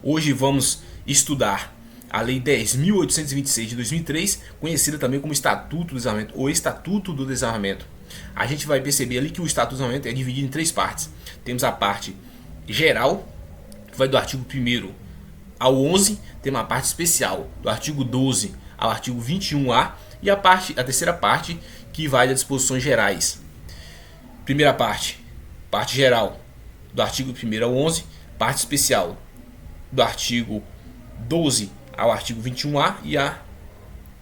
Hoje vamos estudar a Lei 10.826 de 2003, conhecida também como Estatuto do Desarmamento ou Estatuto do Desarmamento. A gente vai perceber ali que o Estatuto do Desarmamento é dividido em três partes. Temos a parte geral, que vai do artigo 1º ao 11, temos a parte especial, do artigo 12 ao artigo 21A, e a terceira parte, que vai das disposições gerais. Primeira parte, parte geral, do artigo 1º ao 11, parte especial, do artigo 12 ao artigo 21A, e a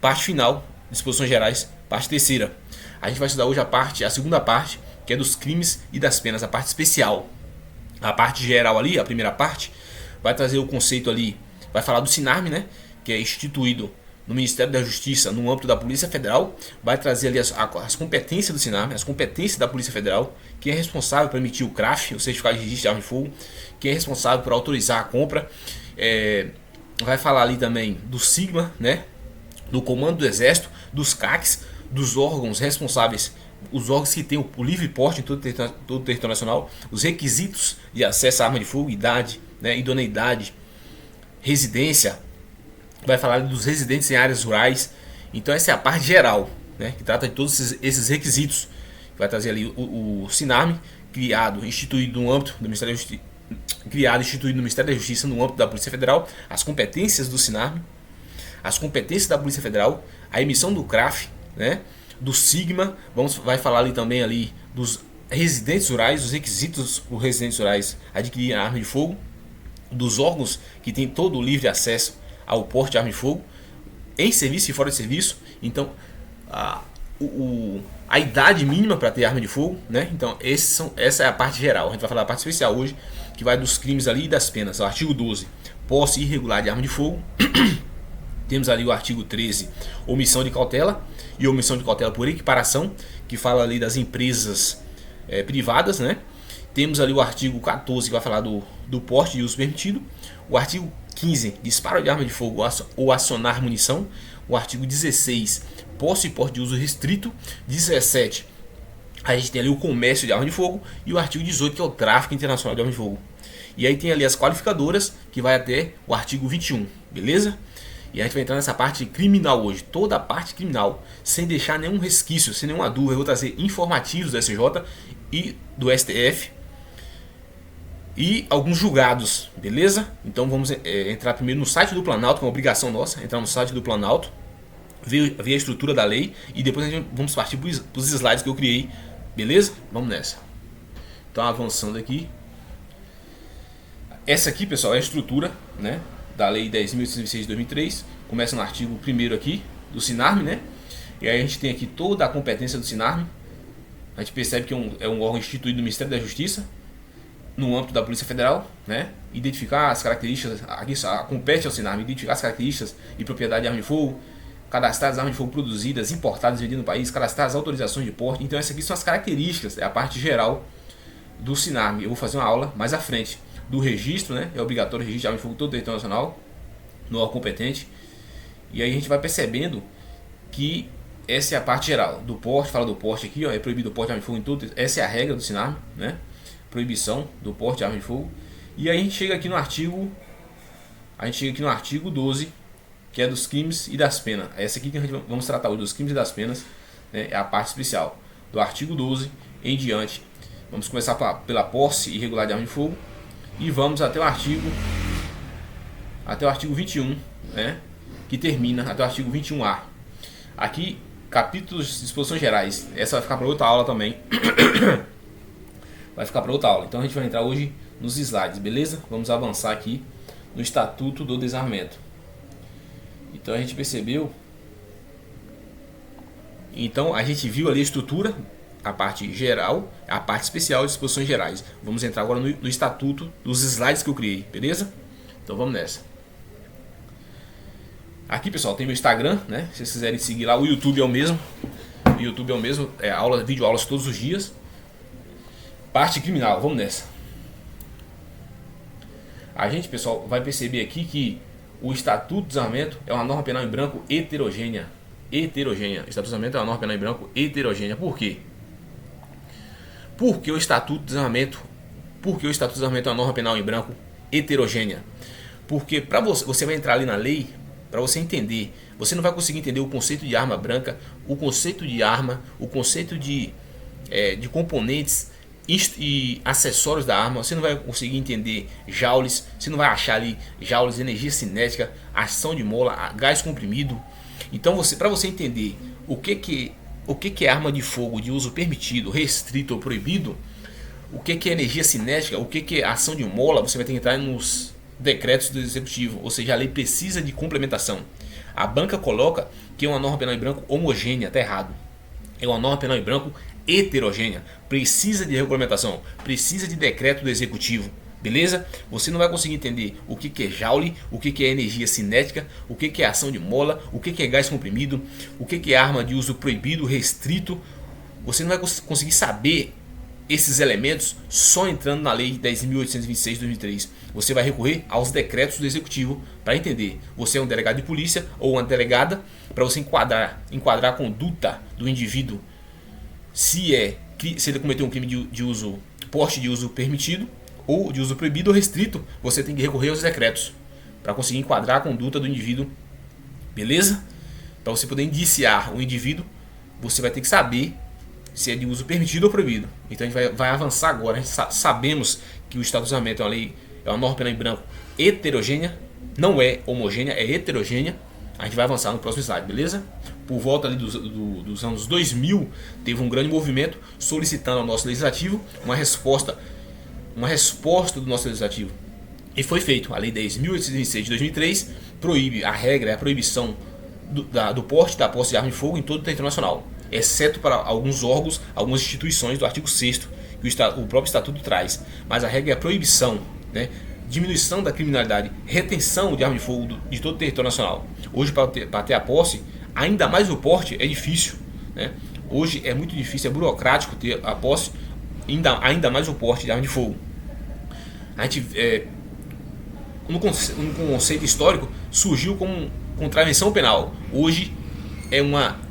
parte final, disposições gerais, parte terceira. A gente vai estudar hoje a segunda parte, que é dos crimes e das penas, a parte especial. A parte geral ali, a primeira parte, vai trazer o conceito ali, vai falar do SINARME, né, que é instituído no Ministério da Justiça, no âmbito da Polícia Federal, vai trazer ali as competências do SINARME, as competências da Polícia Federal, quem é responsável por emitir o CRAF, o Certificado de Registro de Arma de Fogo, quem é responsável por autorizar a compra, vai falar ali também do SIGMA, né, do Comando do Exército, dos CACs, dos órgãos responsáveis, os órgãos que têm o livre porte em todo o território nacional, os requisitos de acesso à arma de fogo, idade, né, idoneidade, residência, vai falar dos residentes em áreas rurais. Então essa é a parte geral, né, que trata de todos esses requisitos. Vai trazer ali o SINARME, instituído no âmbito do Ministério da Justiça, instituído no Ministério da Justiça, no âmbito da Polícia Federal, as competências do SINARME, as competências da Polícia Federal, a emissão do CRAF, né, do SIGMA, vai falar ali também ali dos residentes rurais, os requisitos para os residentes rurais adquirirem a arma de fogo, dos órgãos que têm todo o livre acesso ao porte de arma de fogo, em serviço e fora de serviço. Então a idade mínima para ter arma de fogo, né? Então essa é a parte geral. A gente vai falar da parte especial hoje, que vai dos crimes ali e das penas. O artigo 12, posse irregular de arma de fogo. Temos ali o artigo 13, omissão de cautela e omissão de cautela por equiparação, que fala ali das empresas privadas, né? Temos ali o artigo 14, que vai falar do porte de uso permitido. O artigo 15, disparo de arma de fogo ou acionar munição. O artigo 16, posse e porte de uso restrito. 17, a gente tem ali o comércio de arma de fogo. E o artigo 18, que é o tráfico internacional de arma de fogo. E aí tem ali as qualificadoras, que vai até o artigo 21, beleza? E a gente vai entrar nessa parte criminal hoje, toda a parte criminal, sem deixar nenhum resquício, sem nenhuma dúvida. Eu vou trazer informativos do SJ e do STF e alguns julgados, beleza? Então vamos entrar primeiro no site do Planalto, que é uma obrigação nossa, entrar no site do Planalto, ver a estrutura da lei, e depois vamos partir para os slides que eu criei, beleza? Vamos nessa. Então avançando aqui. Essa aqui, pessoal, é a estrutura, né, da Lei 10.826 de 2003. Começa no artigo 1º aqui, do SINARME, né? E aí a gente tem aqui toda a competência do SINARME. A gente percebe que é um órgão instituído no Ministério da Justiça, no âmbito da Polícia Federal, né? Identificar as características, compete ao SINARME identificar as características e propriedade de arma de fogo, cadastrar as armas de fogo produzidas, importadas e vendidas no país, cadastrar as autorizações de porte. Então essas aqui são as características, é a parte geral do SINARME. Eu vou fazer uma aula mais à frente do registro, né? É obrigatório o registro de arma de fogo todo o território nacional, no órgão competente. E aí a gente vai percebendo que essa é a parte geral do porte. Fala do porte aqui, ó, é proibido o porte de arma de fogo em tudo. Essa é a regra do SINARME, né? Proibição do porte de arma de fogo. E aí a gente chega aqui no artigo 12, que é dos crimes e das penas. Essa aqui que a gente vamos tratar hoje, dos crimes e das penas, né? É a parte especial do artigo 12 em diante. Vamos começar pela posse irregular de arma de fogo e vamos até o artigo 21, né? Que termina até o artigo 21A. Aqui, capítulos de disposições gerais. Essa vai ficar para outra aula também. Vai ficar para outra aula. Então a gente vai entrar hoje nos slides, beleza? Vamos avançar aqui no Estatuto do Desarmamento. Então a gente percebeu. Então a gente viu ali a estrutura, a parte geral, a parte especial de disposições gerais. Vamos entrar agora no Estatuto, dos slides que eu criei, beleza? Então vamos nessa. Aqui, pessoal, tem meu Instagram, né? Se vocês quiserem seguir lá, o YouTube é o mesmo. O YouTube é o mesmo, vídeo aulas todos os dias. Parte criminal, vamos nessa. A gente, pessoal, vai perceber aqui que o Estatuto do Desarmamento é uma norma penal em branco heterogênea. O Estatuto do Desarmamento é uma norma penal em branco heterogênea. Por quê? Porque o Estatuto do Desarmamento é uma norma penal em branco heterogênea? Porque para você vai entrar ali na lei, para você entender, você não vai conseguir entender o conceito de arma branca, o conceito de arma, o conceito de componentes e acessórios da arma. Você não vai conseguir entender joules, você não vai achar ali joules, energia cinética, ação de mola, gás comprimido. Então para você entender o que é arma de fogo de uso permitido, restrito ou proibido, o que é energia cinética, o que é ação de mola, você vai ter que entrar nos decretos do executivo, ou seja, a lei precisa de complementação. A banca coloca que é uma norma penal em branco homogênea, está errado. É uma norma penal em branco heterogênea, precisa de regulamentação, precisa de decreto do executivo, beleza? Você não vai conseguir entender o que é joule, o que é energia cinética, o que é ação de mola, o que é gás comprimido, o que é arma de uso proibido, restrito. Você não vai conseguir saber esses elementos só entrando na lei 10.826 de 2003. Você vai recorrer aos decretos do executivo para entender. Você é um delegado de polícia ou uma delegada, para você enquadrar a conduta do indivíduo, se ele cometeu um crime de uso, porte de uso permitido ou de uso proibido ou restrito. Você tem que recorrer aos decretos para conseguir enquadrar a conduta do indivíduo, beleza? Para você poder indiciar o indivíduo, você vai ter que saber se é de uso permitido ou proibido. Então a gente vai avançar agora. A gente sabemos que o estado de usamento é uma lei, é uma norma penal em branco heterogênea, não é homogênea, é heterogênea. A gente vai avançar no próximo slide, beleza? Por volta ali dos anos 2000, teve um grande movimento solicitando ao nosso legislativo uma resposta do nosso legislativo. E foi feito. A lei 10.826 de 2003 proíbe, a regra é a proibição do porte da posse de arma de fogo em todo o território nacional, exceto para alguns órgãos, algumas instituições do artigo 6º que o próprio estatuto traz. Mas a regra é a proibição, né? Diminuição da criminalidade, retenção de arma de fogo de todo o território nacional. Hoje, para ter a posse, ainda mais o porte, é difícil, né? Hoje é muito difícil, é burocrático ter a posse, ainda mais o porte de arma de fogo. A gente, no conceito histórico, surgiu como contravenção penal. Hoje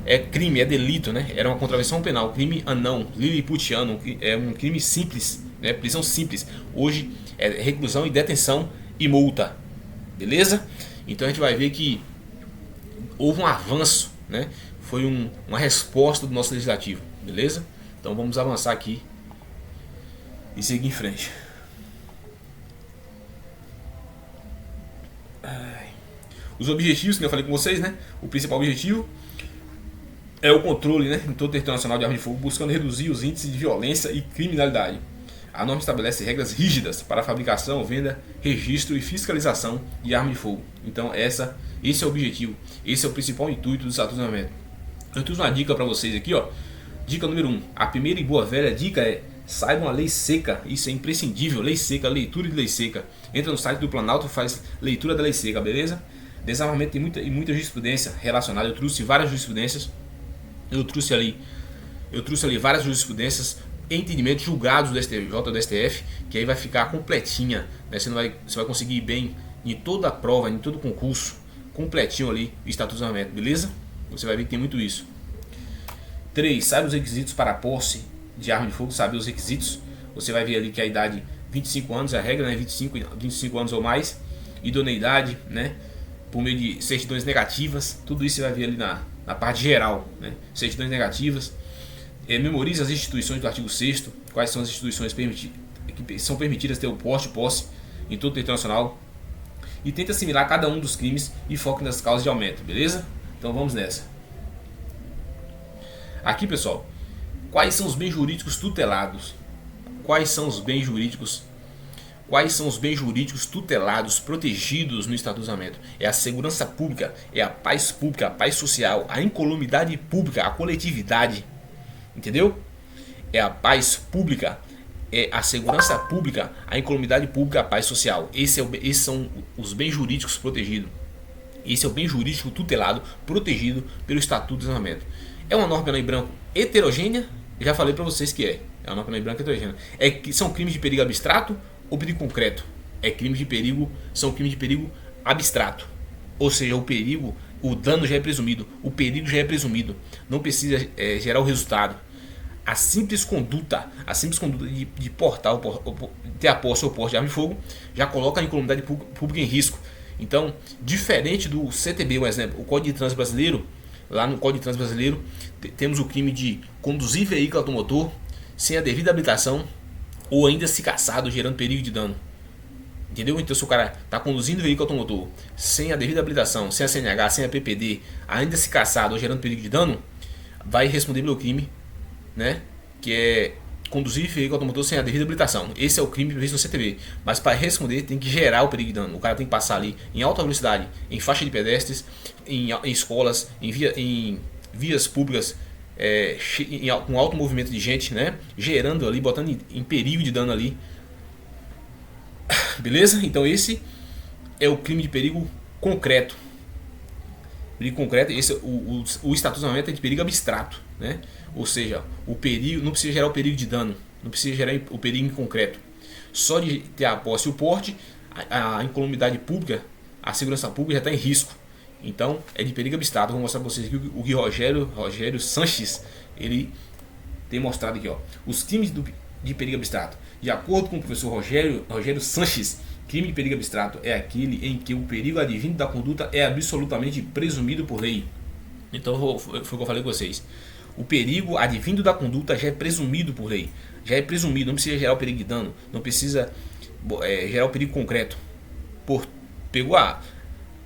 é crime, é delito, né? Era uma contravenção penal, crime anão, liliputiano, é um crime simples, né? Prisão simples. Hoje é reclusão e detenção e multa, beleza? Então a gente vai ver que houve um avanço, né? Foi uma resposta do nosso legislativo, beleza? Então vamos avançar aqui e seguir em frente. Os objetivos que eu falei com vocês, né? O principal objetivo é o controle, né, em todo o território nacional de arma de fogo, buscando reduzir os índices de violência e criminalidade. A norma estabelece regras rígidas para a fabricação, venda, registro e fiscalização de arma de fogo. Então esse é o objetivo, esse é o principal intuito do estatuto de armamento. Eu trouxe uma dica para vocês aqui, ó. Dica número 1. A primeira e boa velha dica é: saibam a lei seca. Isso é imprescindível. Lei seca, leitura de lei seca. Entra no site do Planalto, faz leitura da lei seca, beleza? Desarmamento tem muita jurisprudência relacionada. Eu trouxe várias jurisprudências. Eu trouxe ali várias jurisprudências, entendimentos julgados do STJ, do STF, que aí vai ficar completinha, né? Você vai conseguir ir bem em toda a prova, em todo concurso, completinho ali o estatuto de armamento, beleza? Você vai ver que tem muito isso. 3. Saiba os requisitos para a posse de arma de fogo, saber os requisitos. Você vai ver ali que a idade 25 anos é a regra, né? 25 anos ou mais. Idoneidade, né? Por meio de certidões negativas. Tudo isso você vai ver ali na parte geral, né? Certidões negativas. Memorize as instituições do artigo 6º. Quais são as instituições que são permitidas ter o porte e posse em todo o território nacional. E tente assimilar cada um dos crimes e foque nas causas de aumento, beleza? Então vamos nessa. Aqui, pessoal, quais são os bens jurídicos tutelados? Quais são os bens jurídicos tutelados, protegidos no estatuto de armamento? É a segurança pública, é a paz social, a incolumidade pública, a coletividade. Entendeu? É a paz pública, é a segurança pública, a incolumidade pública, a paz social. Esses são os bens jurídicos protegidos. Esse é o bem jurídico tutelado, protegido pelo estatuto de armamento. É uma norma penal em branco heterogênea. Eu já falei para vocês que é uma norma penal em branco heterogênea. São crimes de perigo abstrato ou perigo concreto? São crimes de perigo abstrato. Ou seja, o dano já é presumido, o perigo já é presumido, não precisa gerar o resultado. a simples conduta de portar, ter a posse ou porte de arma de fogo, já coloca a incolumidade pública em risco. Então, diferente do CTB, um exemplo, o Código de Trânsito Brasileiro, lá no Código de Trânsito Brasileiro, temos o crime de conduzir veículo automotor sem a devida habilitação ou ainda se caçado, gerando perigo de dano. Entendeu? Então, se o cara está conduzindo veículo automotor sem a devida habilitação, sem a CNH, sem a PPD, ainda se caçado ou gerando perigo de dano, vai responder pelo crime, né? Que é conduzir veículo automotor sem a devida habilitação. Esse é o crime previsto no CTB. Mas para responder tem que gerar o perigo de dano. O cara tem que passar ali em alta velocidade, em faixa de pedestres, em escolas, em vias públicas, com alto movimento de gente, né? Gerando ali, botando em perigo de dano ali. Beleza? Então esse é o crime de perigo concreto. Perigo concreto, esse, o Estatuto de Desarmamento é de perigo abstrato, né? Ou seja, o perigo não precisa gerar o perigo de dano, não precisa gerar o perigo em concreto. Só de ter a posse e o porte, a incolumidade pública, a segurança pública já está em risco. Então é de perigo abstrato. Vou mostrar para vocês aqui o que Rogério Sanches ele tem mostrado aqui, ó. Os crimes de perigo abstrato. De acordo com o professor Rogério Sanches, crime de perigo abstrato é aquele em que o perigo advindo da conduta é absolutamente presumido por lei. Então foi o que eu falei com vocês. O perigo advindo da conduta já é presumido por lei. Já é presumido, não precisa gerar o perigo de dano, não precisa gerar o perigo concreto.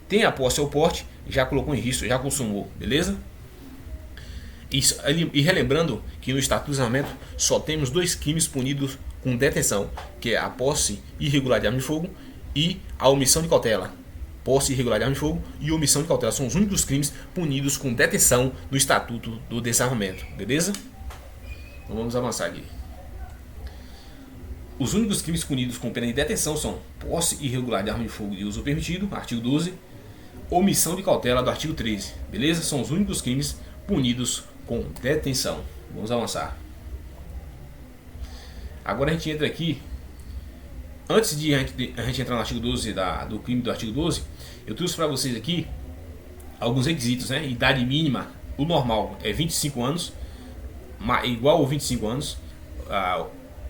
Tem a posse ou porte, já colocou em risco, já consumou, beleza? E relembrando que no Estatuto do Desarmamento só temos dois crimes punidos com detenção, que é a posse irregular de arma de fogo e a omissão de cautela. Posse irregular de arma de fogo e omissão de cautela são os únicos crimes punidos com detenção no Estatuto do Desarmamento, beleza? Então vamos avançar aqui. Os únicos crimes punidos com pena de detenção são posse irregular de arma de fogo de uso permitido, artigo 12, omissão de cautela do artigo 13, beleza? São os únicos crimes punidos com detenção. Vamos avançar. Agora a gente entra aqui. Antes de a gente entrar no artigo 12 do crime do artigo 12, eu trouxe para vocês aqui alguns requisitos, né? Idade mínima, o normal é 25 anos, igual ou 25 anos,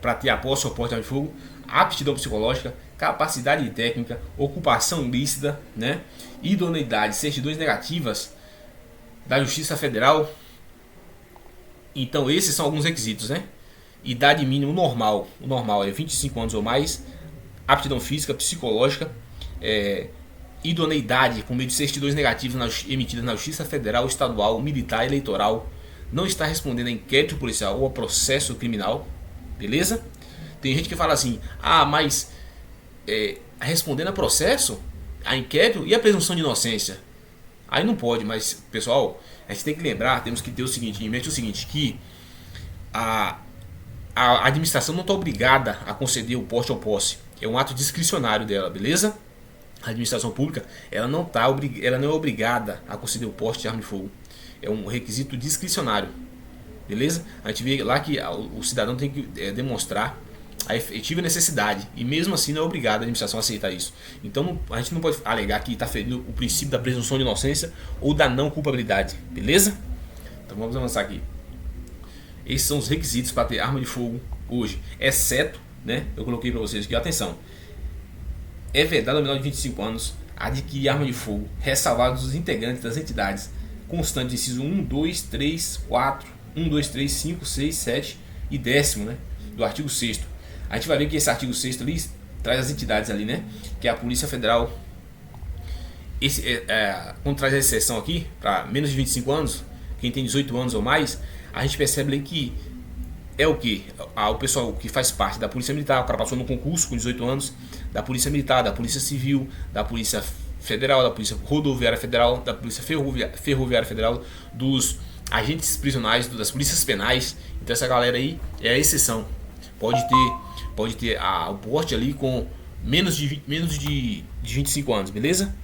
para ter a posse ou porte de arma de fogo, aptidão psicológica, capacidade técnica, ocupação ilícita, né? Idoneidade, certidões negativas da Justiça Federal. Então esses são alguns requisitos, né? Idade mínima, o normal é 25 anos ou mais, aptidão física, psicológica, idoneidade com meio de certidões negativas emitidas na Justiça Federal, Estadual, Militar, Eleitoral, não está respondendo a inquérito policial ou a processo criminal, beleza? Tem gente que fala assim, mas respondendo a processo, a inquérito e a presunção de inocência, aí não pode. Mas pessoal, a gente tem que lembrar, temos que ter o seguinte, em mente o seguinte, que a administração não está obrigada a conceder o porte ou posse, é um ato discricionário dela, beleza? A administração pública ela não é obrigada a conceder o porte de arma de fogo, é um requisito discricionário, beleza? A gente vê lá que o cidadão tem que demonstrar a efetiva necessidade, e mesmo assim não é obrigada a administração a aceitar isso. Então a gente não pode alegar que está ferindo o princípio da presunção de inocência ou da não culpabilidade, beleza? Então vamos avançar aqui. Esses são os requisitos para ter arma de fogo hoje, exceto, né, eu coloquei para vocês aqui, atenção, é vedado ao menor de 25 anos adquirir arma de fogo, ressalvados os integrantes das entidades constantes, inciso 1, 2, 3, 4, 1, 2, 3, 5, 6, 7 e 10º, né, do artigo 6º. A gente vai ver que esse artigo 6º ali traz as entidades ali, né, que é a Polícia Federal. Quando traz a exceção aqui, para menos de 25 anos, quem tem 18 anos ou mais, a gente percebe ali que é o que? O pessoal que faz parte da Polícia Militar, o cara passou no concurso com 18 anos, da Polícia Militar, da Polícia Civil, da Polícia Federal, da Polícia Rodoviária Federal, da Polícia Ferroviária Federal, dos agentes prisionais, das polícias penais. Então essa galera aí é a exceção. Pode ter o porte ali com menos de 25 anos, beleza?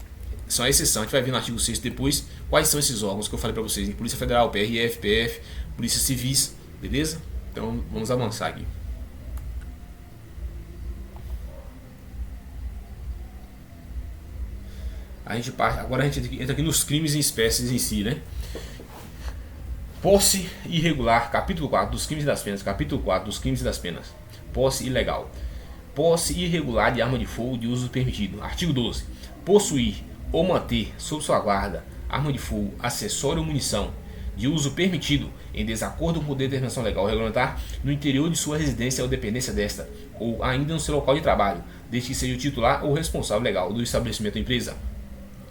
São a exceção. A gente vai ver no artigo 6º depois quais são esses órgãos que eu falei para vocês: Polícia Federal, PRF, PF, Polícia Civis, beleza? Então vamos avançar aqui. Agora a gente entra aqui nos crimes em espécies em si, né? Posse irregular, capítulo 4 dos crimes e das penas. Capítulo 4 dos crimes e das penas. Posse ilegal. Posse irregular de arma de fogo de uso permitido. Artigo 12. Possuir ou manter sob sua guarda arma de fogo, acessório ou munição de uso permitido em desacordo com determinação legal ou regulamentar no interior de sua residência ou dependência desta, ou ainda no seu local de trabalho, desde que seja o titular ou responsável legal do estabelecimento ou empresa.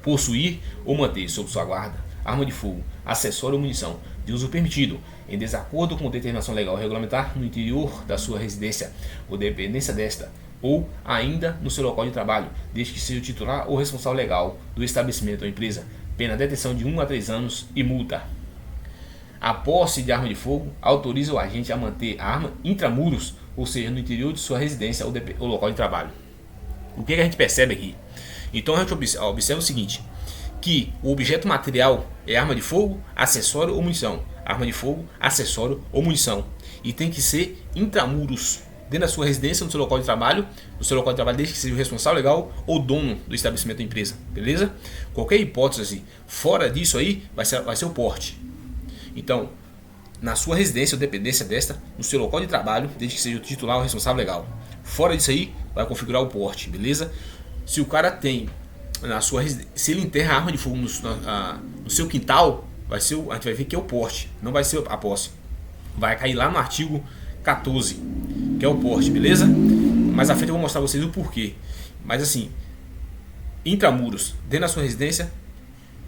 Possuir ou manter sob sua guarda arma de fogo, acessório ou munição de uso permitido em desacordo com determinação legal ou regulamentar no interior da sua residência ou dependência desta, ou ainda no seu local de trabalho, desde que seja o titular ou responsável legal do estabelecimento ou empresa. Pena detenção de 1 a 3 anos e multa. A posse de arma de fogo autoriza o agente a manter a arma intramuros, ou seja, no interior de sua residência ou local de trabalho. O que a gente percebe aqui? Então a gente observa o seguinte, que o objeto material é arma de fogo, acessório ou munição. Arma de fogo, acessório ou munição. E tem que ser intramuros, dentro da sua residência, no seu local de trabalho, desde que seja o responsável legal ou dono do estabelecimento da empresa, beleza? Qualquer hipótese fora disso aí vai ser o porte. Então, na sua residência ou dependência desta, no seu local de trabalho, desde que seja o titular ou responsável legal. Fora disso aí, vai configurar o porte, beleza? Se o cara tem na sua residência, se ele enterra a arma de fogo no seu quintal, a gente vai ver que é o porte, não vai ser a posse. Vai cair lá no artigo 14, que é o porte, beleza? Mais à frente eu vou mostrar a vocês o porquê. Mas assim, intramuros, dentro da sua residência,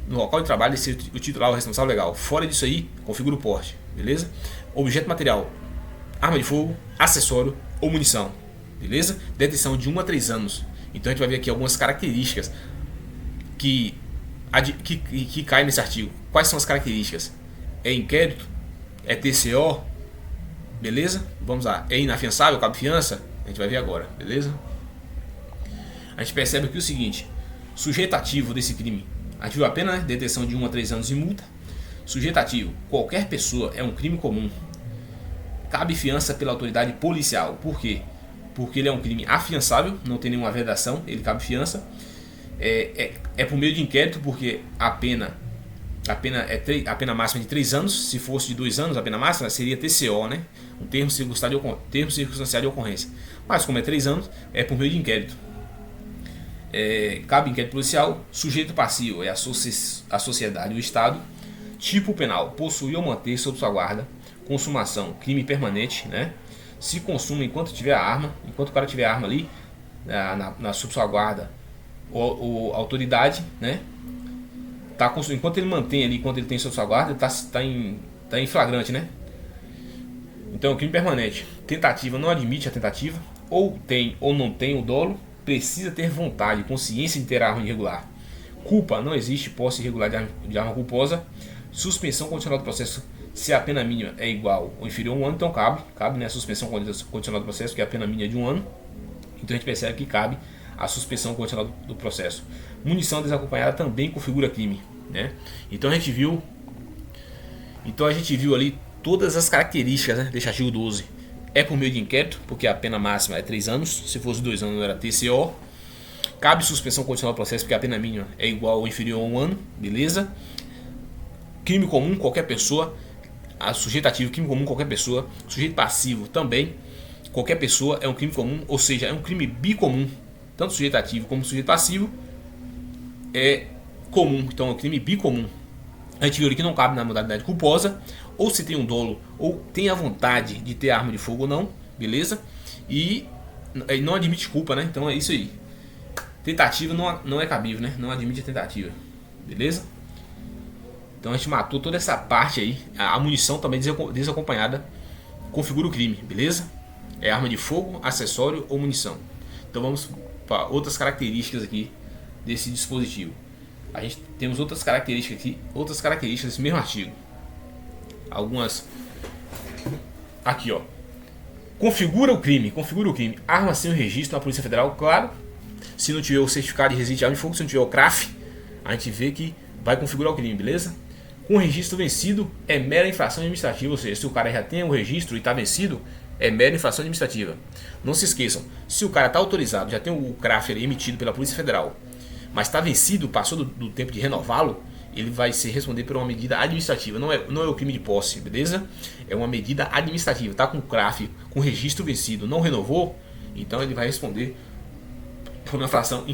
no local de trabalho, ser o titular ou responsável legal. Fora disso aí, configura o porte, beleza? Objeto material, arma de fogo, acessório ou munição, beleza? Detenção de 1 a 3 anos. Então a gente vai ver aqui algumas características que caem nesse artigo. Quais são as características? É inquérito? É TCO? Beleza? Vamos lá. É inafiançável? Cabe fiança? A gente vai ver agora, beleza? A gente percebe aqui o seguinte: sujeito ativo desse crime. A gente viu a pena, né? Detenção de 1 a 3 anos e multa. Sujeito ativo. Qualquer pessoa, é um crime comum. Cabe fiança pela autoridade policial. Por quê? Porque ele é um crime afiançável, não tem nenhuma vedação, ele cabe fiança. É por meio de inquérito, porque a pena máxima é de 3 anos. Se fosse de 2 anos, a pena máxima seria TCO, né? Um termo circunstancial de ocorrência. Mas como é 3 anos, é por meio de inquérito. Cabe inquérito policial. Sujeito passivo é a sociedade ou o Estado. Tipo penal: possuir ou manter sob sua guarda. Consumação: crime permanente, né? Se consuma enquanto tiver a arma, enquanto o cara tiver a arma ali sob sua guarda ou autoridade, né? Enquanto ele mantém ali, enquanto ele tem sob sua guarda, tá em flagrante, né? Então, crime permanente. Tentativa: não admite a tentativa. Ou tem ou não tem o dolo. Precisa ter vontade, consciência de ter a arma irregular. Culpa: não existe posse irregular de arma culposa. Suspensão condicional do processo se a pena mínima é igual ou inferior a 1 ano, então cabe, né, a suspensão condicional do processo, que a pena mínima é de 1 ano. Então a gente percebe que cabe a suspensão condicional do processo. Munição desacompanhada também configura crime, né? Então a gente viu ali todas as características, né, desse artigo 12. É por meio de inquérito, porque a pena máxima é 3 anos, se fosse 2 anos era TCO. Cabe suspensão condicional do processo, porque a pena mínima é igual ou inferior a 1 ano, beleza? Crime comum, qualquer pessoa. Sujeito ativo, crime comum, qualquer pessoa. Sujeito passivo também, qualquer pessoa, é um crime comum, ou seja, é um crime bicomum. Tanto sujeito ativo como sujeito passivo é comum, então é um crime bicomum. A gente viu ali que não cabe na modalidade culposa, ou se tem um dolo, ou tem a vontade de ter arma de fogo ou não, beleza? E não admite culpa, né? Então é isso aí. Tentativa não é cabível, né? Não admite a tentativa, beleza? Então a gente matou toda essa parte aí. A munição também desacompanhada configura o crime, beleza? É arma de fogo, acessório ou munição. Então vamos para outras características aqui desse dispositivo. A gente temos outras características aqui, outras características desse mesmo artigo. Algumas aqui, ó. Configura o crime. Arma sem o registro na Polícia Federal, claro. Se não tiver o certificado de residente de arma de fogo, se não tiver o CRAF, a gente vê que vai configurar o crime, beleza? Com registro vencido é mera infração administrativa, ou seja, se o cara já tem o registro e está vencido, é mera infração administrativa. Não se esqueçam, se o cara está autorizado, já tem o CRAF emitido pela Polícia Federal, mas está vencido, passou do tempo de renová-lo, ele vai se responder por uma medida administrativa. Não é o crime de posse, beleza? É uma medida administrativa. Tá com CRAF, com registro vencido, não renovou, então ele vai responder por uma infração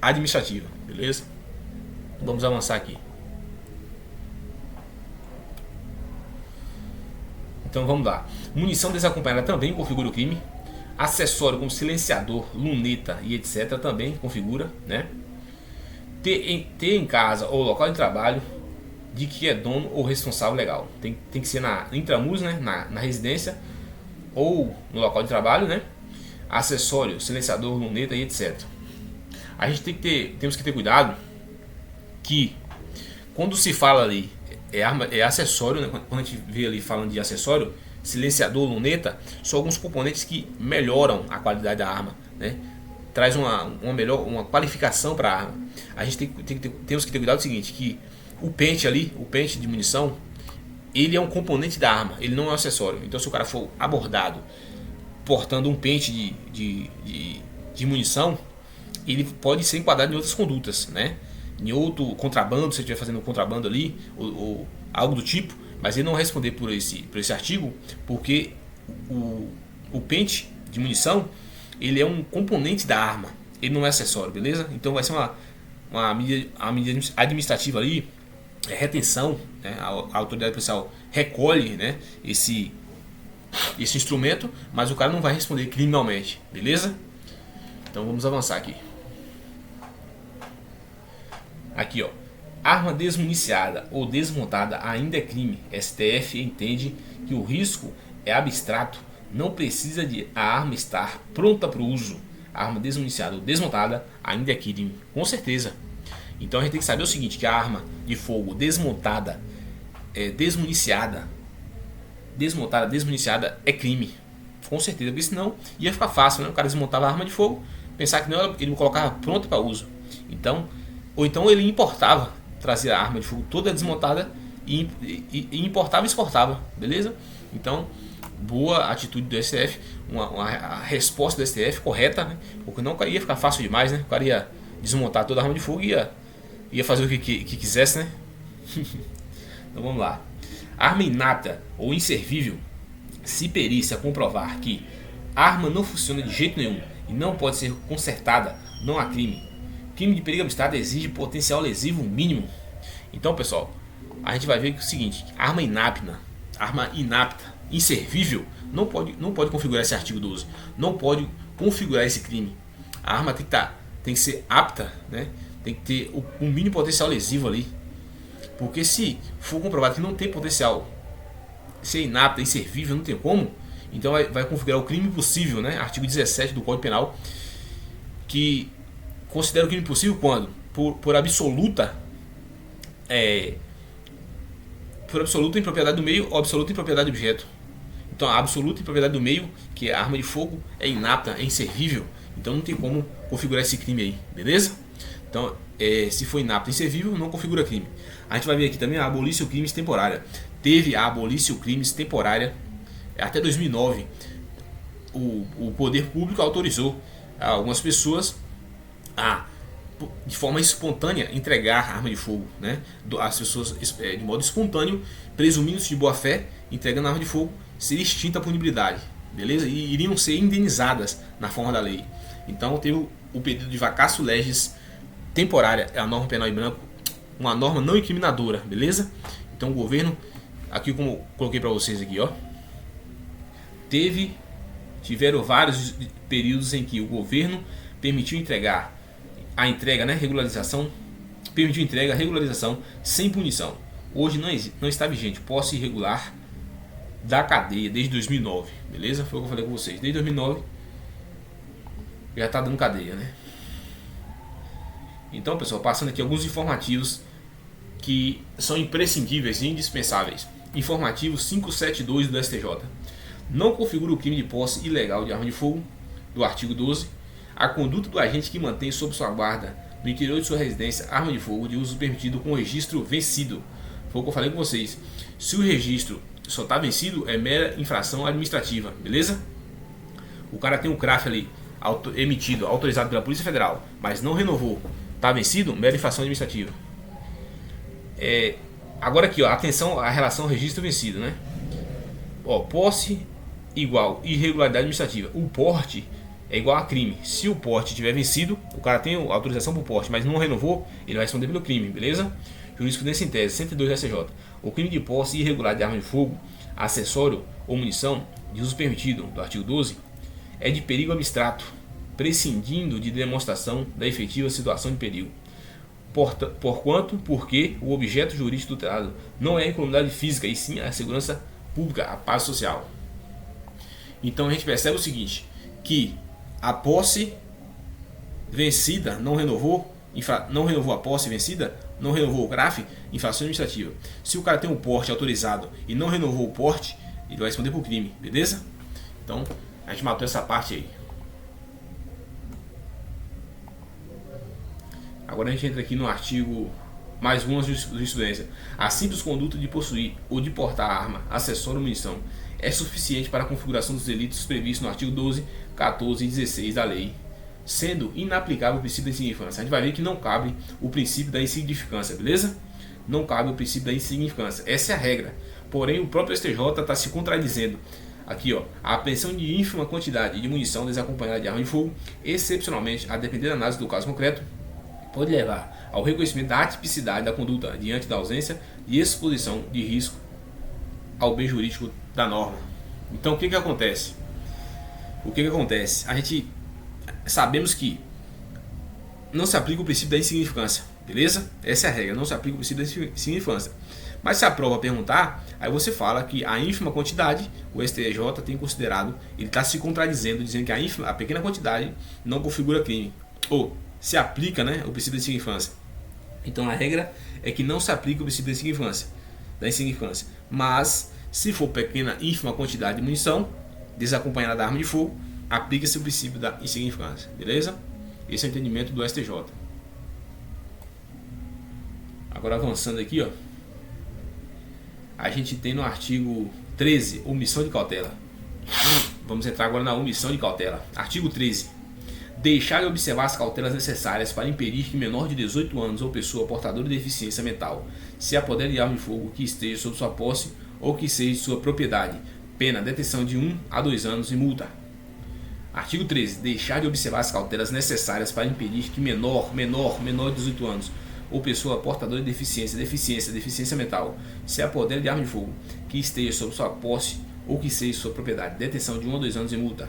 administrativa, beleza? Vamos avançar aqui. Então vamos lá. Munição desacompanhada também configura o crime. Acessório como silenciador, luneta e etc. também configura, né? Ter em casa ou local de trabalho de que é dono ou responsável legal. Tem que ser na intramuros, né? Na residência ou no local de trabalho, né? Acessório, silenciador, luneta e etc. A gente temos que ter cuidado que quando se fala ali é acessório, né? Quando a gente vê ali falando de acessório, silenciador, luneta, são alguns componentes que melhoram a qualidade da arma, né? Traz uma qualificação para a arma. A gente temos que ter cuidado do seguinte, que o pente de munição, ele é um componente da arma, ele não é um acessório. Então se o cara for abordado portando um pente de munição, ele pode ser enquadrado em outras condutas, né? Em outro contrabando, se ele estiver fazendo um contrabando ali, ou algo do tipo, mas ele não vai responder por esse artigo, porque o pente de munição, ele é um componente da arma, ele não é acessório, beleza? Então vai ser uma medida administrativa ali, retenção, né? A autoridade policial recolhe, né, esse instrumento, mas o cara não vai responder criminalmente, beleza? Então vamos avançar aqui. Aqui, ó. Arma desmuniciada ou desmontada ainda é crime. STF entende que o risco é abstrato, não precisa de a arma estar pronta para o uso. A arma desmuniciada ou desmontada ainda é crime, com certeza. Então a gente tem que saber o seguinte, que a arma de fogo desmontada, desmuniciada é crime, com certeza, porque senão ia ficar fácil, né? O cara desmontava a arma de fogo, pensar que não, ele colocava pronta para uso. Ou então ele importava, trazia a arma de fogo toda desmontada e importava e exportava, beleza? Então, boa atitude do STF, a resposta do STF correta, né? Porque não ia ficar fácil demais, né? O cara ia desmontar toda a arma de fogo e ia fazer o que quisesse, né? Então vamos lá. Arma inapta ou inservível, se perícia comprovar que a arma não funciona de jeito nenhum e não pode ser consertada, não há crime. Crime de perigo abstrato exige potencial lesivo mínimo. Então, pessoal, a gente vai ver que é o seguinte: arma inapta, inservível, não pode configurar esse artigo 12. Não pode configurar esse crime. A arma tem que ser apta, né? Tem que ter um mínimo potencial lesivo ali. Porque se for comprovado que não tem potencial, se é inapta, inservível, não tem como, então vai configurar o crime possível, né? Artigo 17 do Código Penal, que considera o crime possível quando? Por absoluta impropriedade do meio ou absoluta impropriedade do objeto. Então a absoluta impropriedade do meio, que é a arma de fogo, é inapta, é inservível, então não tem como configurar esse crime aí, beleza? Então, se for inapta, inservível, não configura crime. A gente vai ver aqui também a abolição crimes temporária. Teve a abolição crimes temporária até 2009. O poder público autorizou algumas pessoas a, de forma espontânea, entregar arma de fogo, né? As pessoas, de modo espontâneo, presumindo-se de boa fé, entregando arma de fogo, seria extinta a punibilidade, beleza? E iriam ser indenizadas na forma da lei. Então teve o pedido de vacatio legis temporária, é a norma penal em branco, uma norma não incriminadora, beleza? Então o governo, aqui como coloquei para vocês aqui, ó, tiveram vários períodos em que o governo permitiu a entrega, né, regularização, permitiu entrega, regularização sem punição. Hoje não está vigente posse irregular da cadeia desde 2009, beleza? Foi o que eu falei com vocês, desde 2009 já está dando cadeia, né? Então, pessoal, passando aqui alguns informativos que são imprescindíveis e indispensáveis. Informativo 572 do STJ. Não configura o crime de posse ilegal de arma de fogo, do artigo 12, a conduta do agente que mantém sob sua guarda no interior de sua residência arma de fogo de uso permitido com registro vencido. Foi o que eu falei com vocês. Se o registro só está vencido, é mera infração administrativa, beleza? O cara tem um CRAF ali emitido, autorizado pela Polícia Federal, mas não renovou, está vencido, mera infração administrativa. Agora aqui, ó, atenção à relação registro vencido, né? Ó, posse igual irregularidade administrativa. O porte é igual a crime. Se o porte tiver vencido, o cara tem autorização para o porte, mas não renovou, ele vai responder pelo crime, beleza? Jurisprudência em tese, 102 do STJ. O crime de posse irregular de arma de fogo, acessório ou munição de uso permitido, do artigo 12, é de perigo abstrato, prescindindo de demonstração da efetiva situação de perigo. Porque o objeto jurídico tutelado não é a incolumidade física, e sim a segurança pública, a paz social. Então a gente percebe o seguinte, que a posse vencida não renovou a posse vencida, não renovou o CRAF, infração administrativa. Se o cara tem um porte autorizado e não renovou o porte, ele vai responder por crime, beleza? Então a gente matou essa parte aí. Agora a gente entra aqui no artigo mais uma jurisprudência. A simples conduta de possuir ou de portar arma, acessório ou munição é suficiente para a configuração dos delitos previstos no artigo 12, 14 e 16 da lei, sendo inaplicável o princípio da insignificância. A gente vai ver que não cabe o princípio da insignificância, beleza? Não cabe o princípio da insignificância. Essa é a regra. Porém, o próprio STJ está se contradizendo. Aqui, ó, a apreensão de ínfima quantidade de munição desacompanhada de arma de fogo, excepcionalmente, a depender da análise do caso concreto, pode levar ao reconhecimento da atipicidade da conduta diante da ausência de exposição de risco ao bem jurídico da norma. Então, o que acontece? A gente sabemos que não se aplica o princípio da insignificância, beleza? Essa é a regra, não se aplica o princípio da insignificância. Mas se a prova perguntar, aí você fala que a ínfima quantidade, o STJ tem considerado, ele está se contradizendo, dizendo que a pequena quantidade não configura crime. Ou se aplica, né, o princípio da insignificância. Então a regra é que não se aplica o princípio da insignificância. Mas se for pequena, ínfima quantidade de munição desacompanhada da arma de fogo, aplica-se o princípio da insignificância, beleza? Esse é o entendimento do STJ. Agora avançando aqui, ó, a gente tem no artigo 13, omissão de cautela. Vamos entrar agora na omissão de cautela. Artigo 13. Deixar de observar as cautelas necessárias para impedir que menor de 18 anos ou pessoa portadora de deficiência mental se apodere de arma de fogo que esteja sob sua posse ou que seja de sua propriedade. Pena, detenção de 1 a 2 anos e multa. Artigo 13. Deixar de observar as cautelas necessárias para impedir que menor de 18 anos ou pessoa portadora de deficiência mental se apodere de arma de fogo que esteja sob sua posse ou que seja de sua propriedade. Detenção de 1 a 2 anos e multa.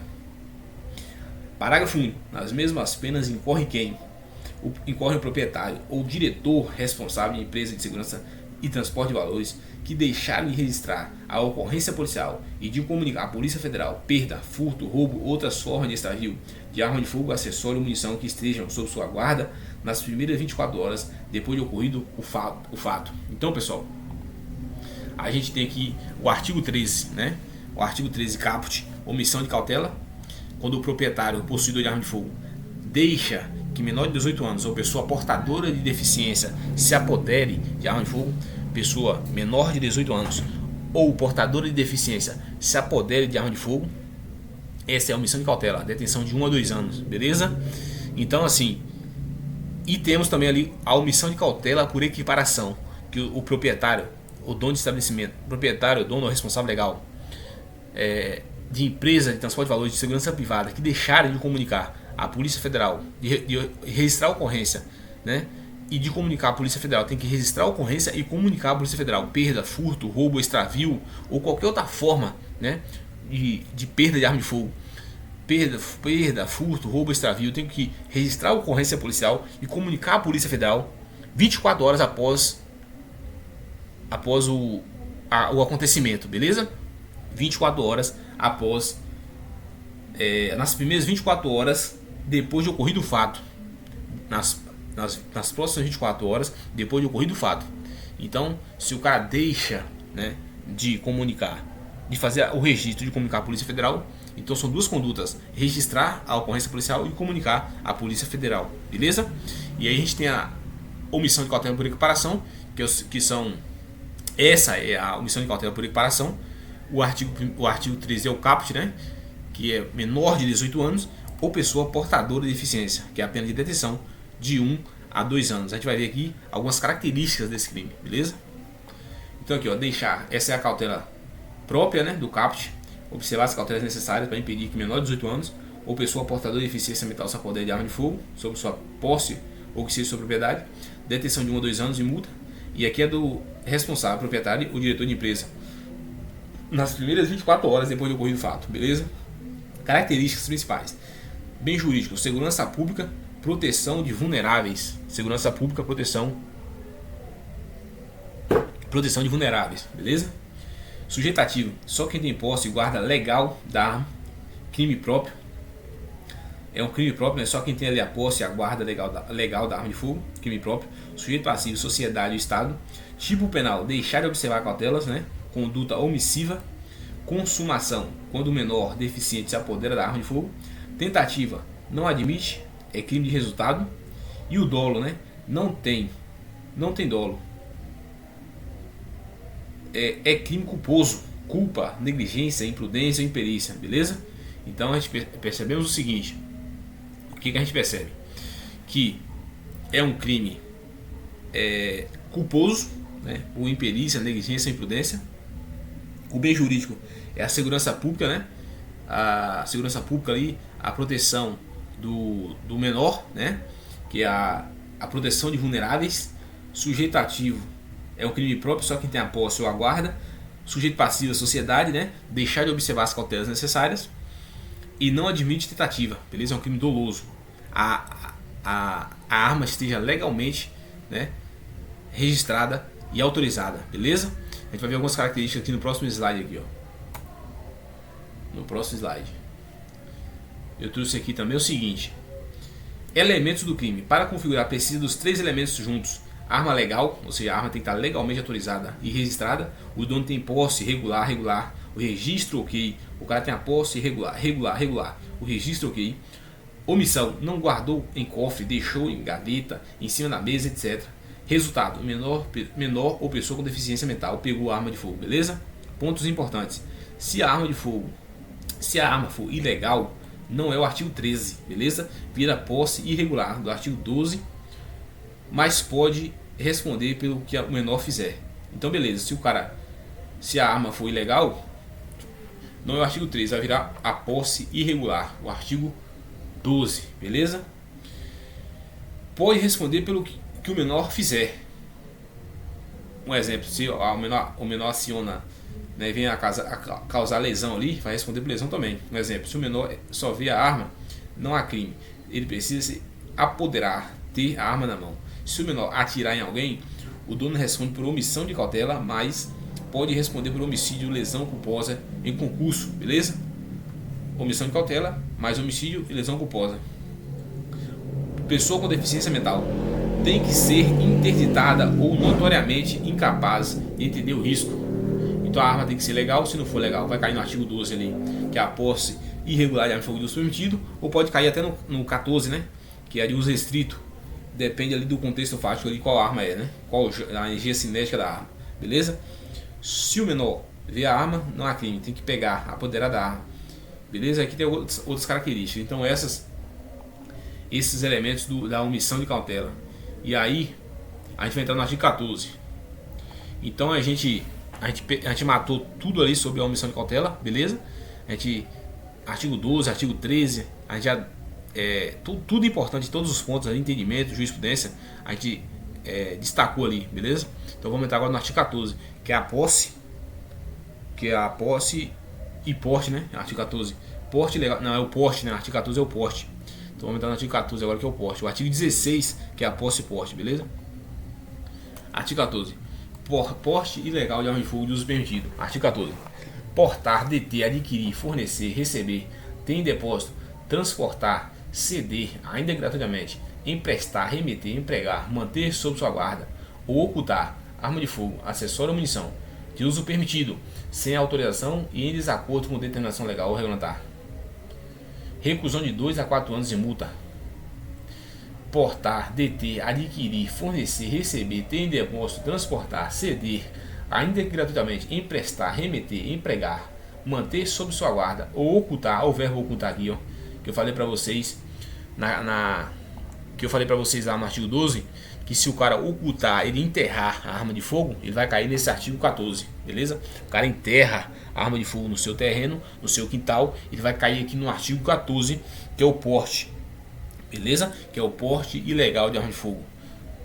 Parágrafo 1. Nas mesmas penas incorre quem? Incorre o proprietário ou diretor responsável de empresa de segurança e transporte de valores que deixaram de registrar a ocorrência policial e de comunicar à Polícia Federal perda, furto, roubo ou outras formas de extravio de arma de fogo, acessório ou munição que estejam sob sua guarda nas primeiras 24 horas depois de ocorrido o fato. Então, pessoal, a gente tem aqui o artigo 13, né? O artigo 13 caput, omissão de cautela. Quando o proprietário ou possuidor de arma de fogo deixa que menor de 18 anos ou pessoa portadora de deficiência se apodere de arma de fogo, pessoa menor de 18 anos ou portadora de deficiência se apodere de arma de fogo, essa é a omissão de cautela, detenção de 1 a 2 anos, beleza? Então assim, e temos também ali a omissão de cautela por equiparação, que o proprietário, o dono de estabelecimento, proprietário, dono ou responsável legal, de empresa de transporte de valores de segurança privada que deixarem de comunicar à Polícia Federal, de registrar a ocorrência, né? E de comunicar à Polícia Federal, tem que registrar a ocorrência e comunicar à Polícia Federal perda, furto, roubo, extravio ou qualquer outra forma, né, de perda de arma de fogo. Perda, furto, roubo, extravio, tem que registrar a ocorrência policial e comunicar à Polícia Federal 24 horas após o acontecimento, beleza? 24 horas após, nas primeiras 24 horas depois de ocorrido o fato, nas próximas 24 horas depois de ocorrido o fato. Então, se o cara deixa, né, de comunicar, de fazer o registro, de comunicar à Polícia Federal, então são duas condutas: registrar a ocorrência policial e comunicar à Polícia Federal, beleza? E aí a gente tem a omissão de cautela por equiparação, essa é a omissão de cautela por equiparação. O artigo 13 é o caput, né, que é menor de 18 anos ou pessoa portadora de deficiência, que é a pena de detenção de 1 a 2 anos. A gente vai ver aqui algumas características desse crime, beleza? Então aqui, ó, deixar, essa é a cautela própria, né, do CAPT, observar as cautelas necessárias para impedir que menor de 18 anos ou pessoa portadora de deficiência mental se apodere de arma de fogo sobre sua posse ou que seja sua propriedade, detenção de 1 a 2 anos e multa. E aqui é do responsável, proprietário ou diretor de empresa nas primeiras 24 horas depois do ocorrido fato, beleza? Características principais: bem jurídico, segurança pública, proteção de vulneráveis. Segurança pública, proteção de vulneráveis, beleza? Sujeitativo, só quem tem posse e guarda legal da arma. Crime próprio, é um crime próprio, né? Só quem tem ali a posse e a guarda legal da arma de fogo. Crime próprio. Sujeito passivo, sociedade e estado. Tipo penal, deixar de observar cautelas, né? Conduta omissiva. Consumação, quando o menor deficiente se apodera da arma de fogo. Tentativa, não admite, é crime de resultado. E o dolo, né? Não tem dolo, é crime culposo, culpa, negligência, imprudência ou imperícia, beleza? Então a gente percebemos o seguinte: o que a gente percebe? Que é um crime culposo, né? Ou imperícia, negligência, imprudência. O bem jurídico é a segurança pública, né? A segurança pública ali, a proteção do menor, né? Que é a proteção de vulneráveis. Sujeitativo é um crime próprio, só quem tem a posse ou a guarda. Sujeito passivo, a sociedade, né? Deixar de observar as cautelas necessárias. E não admite tentativa, beleza? É um crime doloso. A arma esteja legalmente, né, registrada e autorizada, beleza? A gente vai ver algumas características aqui no próximo slide aqui, ó. No próximo slide. Eu trouxe aqui também o seguinte: elementos do crime. Para configurar, precisa dos 3 elementos juntos: arma legal, ou seja, a arma tem que estar legalmente autorizada e registrada. O dono tem posse regular. O registro ok. O cara tem a posse regular. O registro ok. Omissão, não guardou em cofre, deixou em gaveta, em cima da mesa, etc. Resultado: menor ou pessoa com deficiência mental pegou a arma de fogo, beleza? Pontos importantes: se a arma for ilegal, não é o artigo 13, beleza? Vira posse irregular do artigo 12, mas pode responder pelo que o menor fizer. Então beleza, se a arma for ilegal, não é o artigo 13, vai virar a posse irregular, o artigo 12, beleza? Pode responder pelo que o menor fizer. Um exemplo: se o menor aciona, né, vem a causar lesão ali, vai responder por lesão também. Um exemplo: se o menor só vê a arma, não há crime, ele precisa se apoderar, ter a arma na mão. Se o menor atirar em alguém, o dono responde por omissão de cautela, mas pode responder por homicídio, lesão culposa em concurso, beleza? Omissão de cautela, mais homicídio e lesão culposa. Pessoa com deficiência mental tem que ser interditada ou notoriamente incapaz de entender o risco. Então a arma tem que ser legal. Se não for legal, vai cair no artigo 12 ali, que é a posse irregular de arma de fogo de uso permitido, ou pode cair até no 14, né, que é de uso restrito. Depende ali do contexto fático ali, qual arma é, né? Qual a energia cinética da arma, beleza? Se o menor vê a arma, não há crime, tem que pegar, apoderar da arma, beleza? Aqui tem outras características. Então esses elementos da omissão de cautela. E aí a gente vai entrar no artigo 14. Então a gente matou tudo ali sobre a omissão de cautela, beleza? Artigo 12, artigo 13, a gente já tudo importante, todos os pontos ali, entendimento, jurisprudência, a gente destacou ali, beleza? Então vamos entrar agora no artigo 14, que é a posse, e porte, né? Artigo 14, porte legal, não, é o porte, né? Artigo 14 é o porte. Então vamos entrar no artigo 14 agora, que é o porte. O artigo 16, que é a posse e porte, beleza? Artigo 14, porte ilegal de arma de fogo de uso permitido. Artigo 14, portar, deter, adquirir, fornecer, receber, ter em depósito, transportar, ceder, ainda gratuitamente, emprestar, remeter, empregar, manter sob sua guarda ou ocultar arma de fogo, acessório ou munição de uso permitido, sem autorização e em desacordo com determinação legal ou regulamentar. Reclusão de 2 a 4 anos de multa. Portar, deter, adquirir, fornecer, receber, ter em depósito, transportar, ceder, ainda que gratuitamente, emprestar, remeter, empregar, manter sob sua guarda ou ocultar, o verbo ocultar aqui, ó, que eu falei para vocês que eu falei para vocês lá no artigo 12, que se o cara ocultar, ele enterrar a arma de fogo, ele vai cair nesse artigo 14, beleza? O cara enterra a arma de fogo no seu terreno, no seu quintal, ele vai cair aqui no artigo 14, que é o porte, beleza? Que é o porte ilegal de arma de fogo.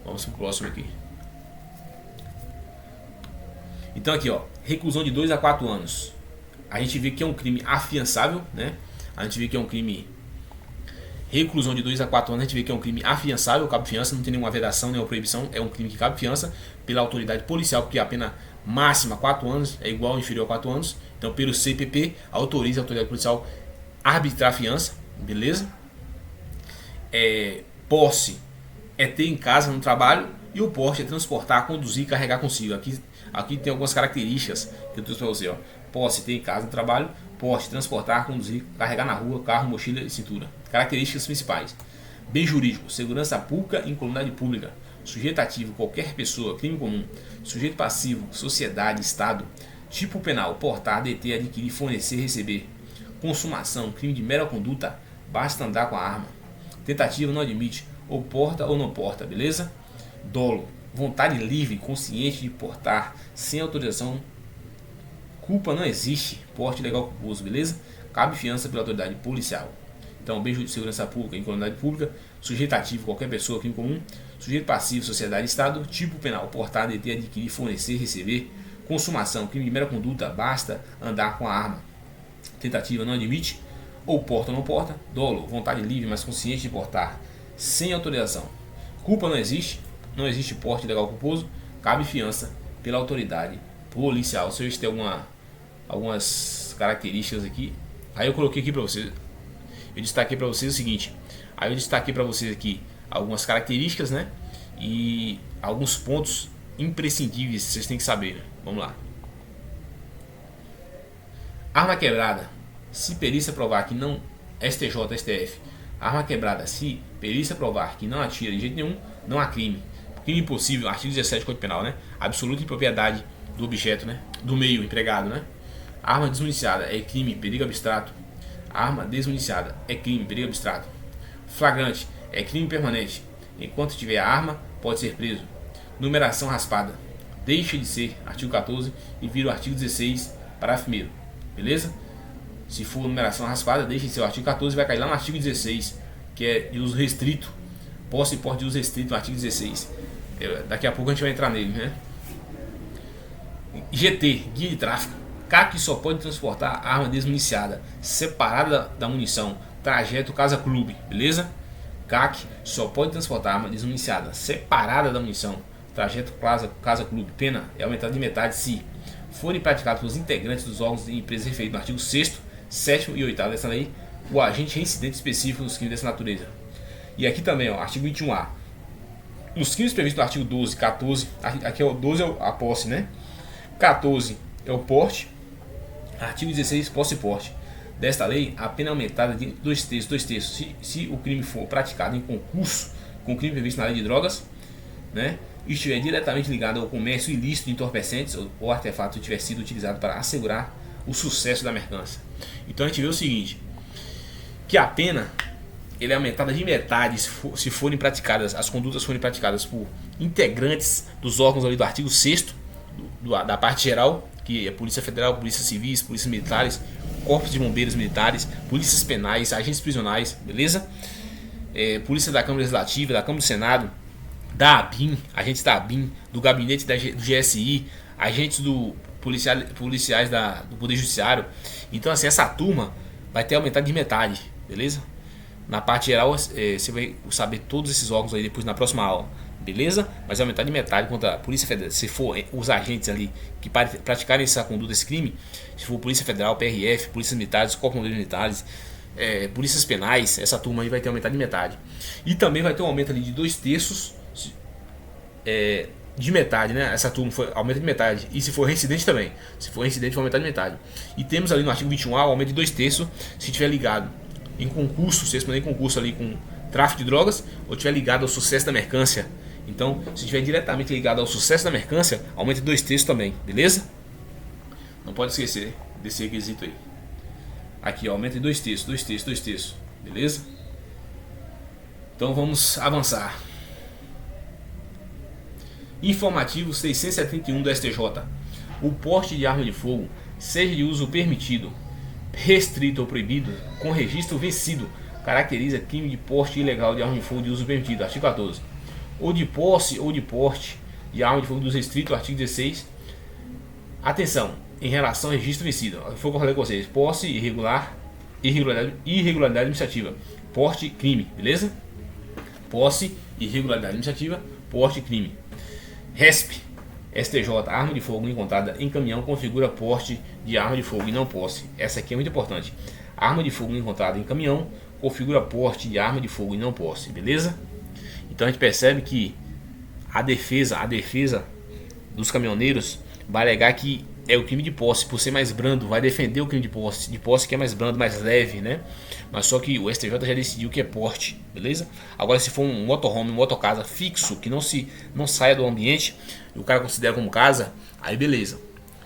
Vamos pro próximo aqui. Então aqui, ó, reclusão de 2 a 4 anos. A gente vê que é um crime afiançável, né? A gente vê que é um crime... Reclusão de 2 a 4 anos, a gente vê que é um crime afiançável, cabe fiança, não tem nenhuma vedação, nenhuma proibição, é um crime que cabe fiança pela autoridade policial, porque a pena máxima 4 anos é igual ou inferior a 4 anos. Então, pelo CPP, autoriza a autoridade policial a arbitrar a fiança, beleza? Posse é ter em casa, no trabalho, e o porte é transportar, conduzir e carregar consigo. Aqui tem algumas características que eu trouxe para você, ó. Posse, ter em casa, no trabalho. Porte, transportar, conduzir, carregar na rua, carro, mochila e cintura. Características principais: bem jurídico, segurança pública e incolumidade pública. Sujeito ativo, qualquer pessoa, crime comum. Sujeito passivo, sociedade, estado. Tipo penal, portar, deter, adquirir, fornecer, receber. Consumação, crime de mera conduta, basta andar com a arma. Tentativa não admite, ou porta ou não porta, beleza? Dolo, vontade livre, consciente de portar, sem autorização. Culpa não existe, porte legal culposo, beleza? Cabe fiança pela autoridade policial. Então, bem de segurança pública, incolumidade pública, sujeito ativo, qualquer pessoa, crime comum, sujeito passivo, sociedade, estado, tipo penal, portar, deter, adquirir, fornecer, receber, consumação, crime de mera conduta, basta andar com a arma. Tentativa não admite, ou porta ou não porta. Dolo, vontade livre, mas consciente de portar, sem autorização. Culpa não existe porte legal culposo, cabe fiança pela autoridade policial. Se eu tem algumas características aqui, aí eu coloquei aqui para vocês, eu destaquei para vocês o seguinte, aí eu destaquei para vocês aqui algumas características, né, e alguns pontos imprescindíveis que vocês têm que saber, né? Vamos lá. Arma quebrada, se perícia provar que não, STJ, STF, arma quebrada, se perícia provar que não atira de jeito nenhum, não há crime. Crime impossível, artigo 17 do Código Penal, né, absoluta impropriedade do objeto, né, do meio empregado, né. Arma desmuniciada é crime, perigo abstrato. Arma desmuniciada é crime, perigo abstrato. Flagrante é crime permanente. Enquanto tiver a arma, pode ser preso. Numeração raspada deixa de ser artigo 14 e vira o artigo 16, parágrafo 1º. Beleza? Se for numeração raspada, deixa de ser o artigo 14 e vai cair lá no artigo 16, que é de uso restrito. Posse e porte de uso restrito no artigo 16. Daqui a pouco a gente vai entrar nele, né? GT, guia de tráfico. CAC só pode transportar arma desmuniciada, separada da munição. Trajeto casa-clube, beleza? CAC só pode transportar arma desmuniciada, separada da munição. Trajeto casa-clube. Pena é aumentada de metade se forem praticados pelos integrantes dos órgãos de empresa referidos no artigo 6º, 7º e 8º dessa lei, o agente reincidente específico nos crimes dessa natureza. E aqui também, ó, artigo 21A. Nos crimes previstos no artigo 12, 14, aqui é o 12 é a posse, né? 14 é o porte. Artigo 16, posse e porte. Desta lei, a pena é aumentada de 2/3. Se o crime for praticado em concurso com o crime previsto na lei de drogas, né, e estiver diretamente ligado ao comércio ilícito de entorpecentes ou artefato tiver sido utilizado para assegurar o sucesso da mercância. Então a gente vê o seguinte, que a pena ele é aumentada de metade se forem praticadas, as condutas forem praticadas por integrantes dos órgãos ali do artigo 6º, da parte geral, que é Polícia Federal, Polícia Civis, Polícias Militares, Corpos de Bombeiros Militares, Polícias Penais, Agentes Prisionais, beleza? Polícia da Câmara Legislativa, da Câmara do Senado, da ABIN, agentes da ABIN, do Gabinete do GSI, agentes policiais do Poder Judiciário. Então assim, essa turma vai ter aumentado de metade, beleza? Na parte geral, você vai saber todos esses órgãos aí depois na próxima aula. Beleza? Mas aumentar de metade contra a Polícia Federal. Se for os agentes ali que praticarem essa conduta, esse crime, se for Polícia Federal, PRF, Polícias Militares, Corpos Militares, Polícias Penais, essa turma aí vai ter aumentado de metade. E também vai ter um aumento ali de 2/3 de metade, né? Essa turma aumenta de metade. E se for reincidente também. Se for reincidente, vai aumentar de metade. E temos ali no artigo 21A o aumento de 2/3 se estiver ligado em concurso, se responder em concurso ali com tráfico de drogas ou estiver ligado ao sucesso da mercância. Então, se estiver diretamente ligado ao sucesso da mercância, aumenta 2/3 também, beleza? Não pode esquecer desse requisito aí. Aqui, ó, aumenta em 2/3, beleza? Então vamos avançar. Informativo 671 do STJ. O porte de arma de fogo, seja de uso permitido, restrito ou proibido, com registro vencido, caracteriza crime de porte ilegal de arma de fogo de uso permitido, artigo 14. Ou de posse ou de porte de arma de fogo de uso restrito, artigo 16. Atenção, em relação ao registro vencido, foi o que eu falei com vocês: posse irregular, irregularidade administrativa, porte crime, beleza? Posse, irregularidade administrativa, porte crime. RESP, STJ, arma de fogo encontrada em caminhão configura porte de arma de fogo e não posse. Essa aqui é muito importante. Arma de fogo encontrada em caminhão configura porte de arma de fogo e não posse, beleza? Então a gente percebe que a defesa dos caminhoneiros vai alegar que é o crime de posse, por ser mais brando, vai defender o crime de posse que é mais brando, mais leve, né? Mas só que o STJ já decidiu que é porte, beleza? Agora, se for um motorhome, um motocasa fixo, que não saia do ambiente, e o cara considera como casa, aí beleza,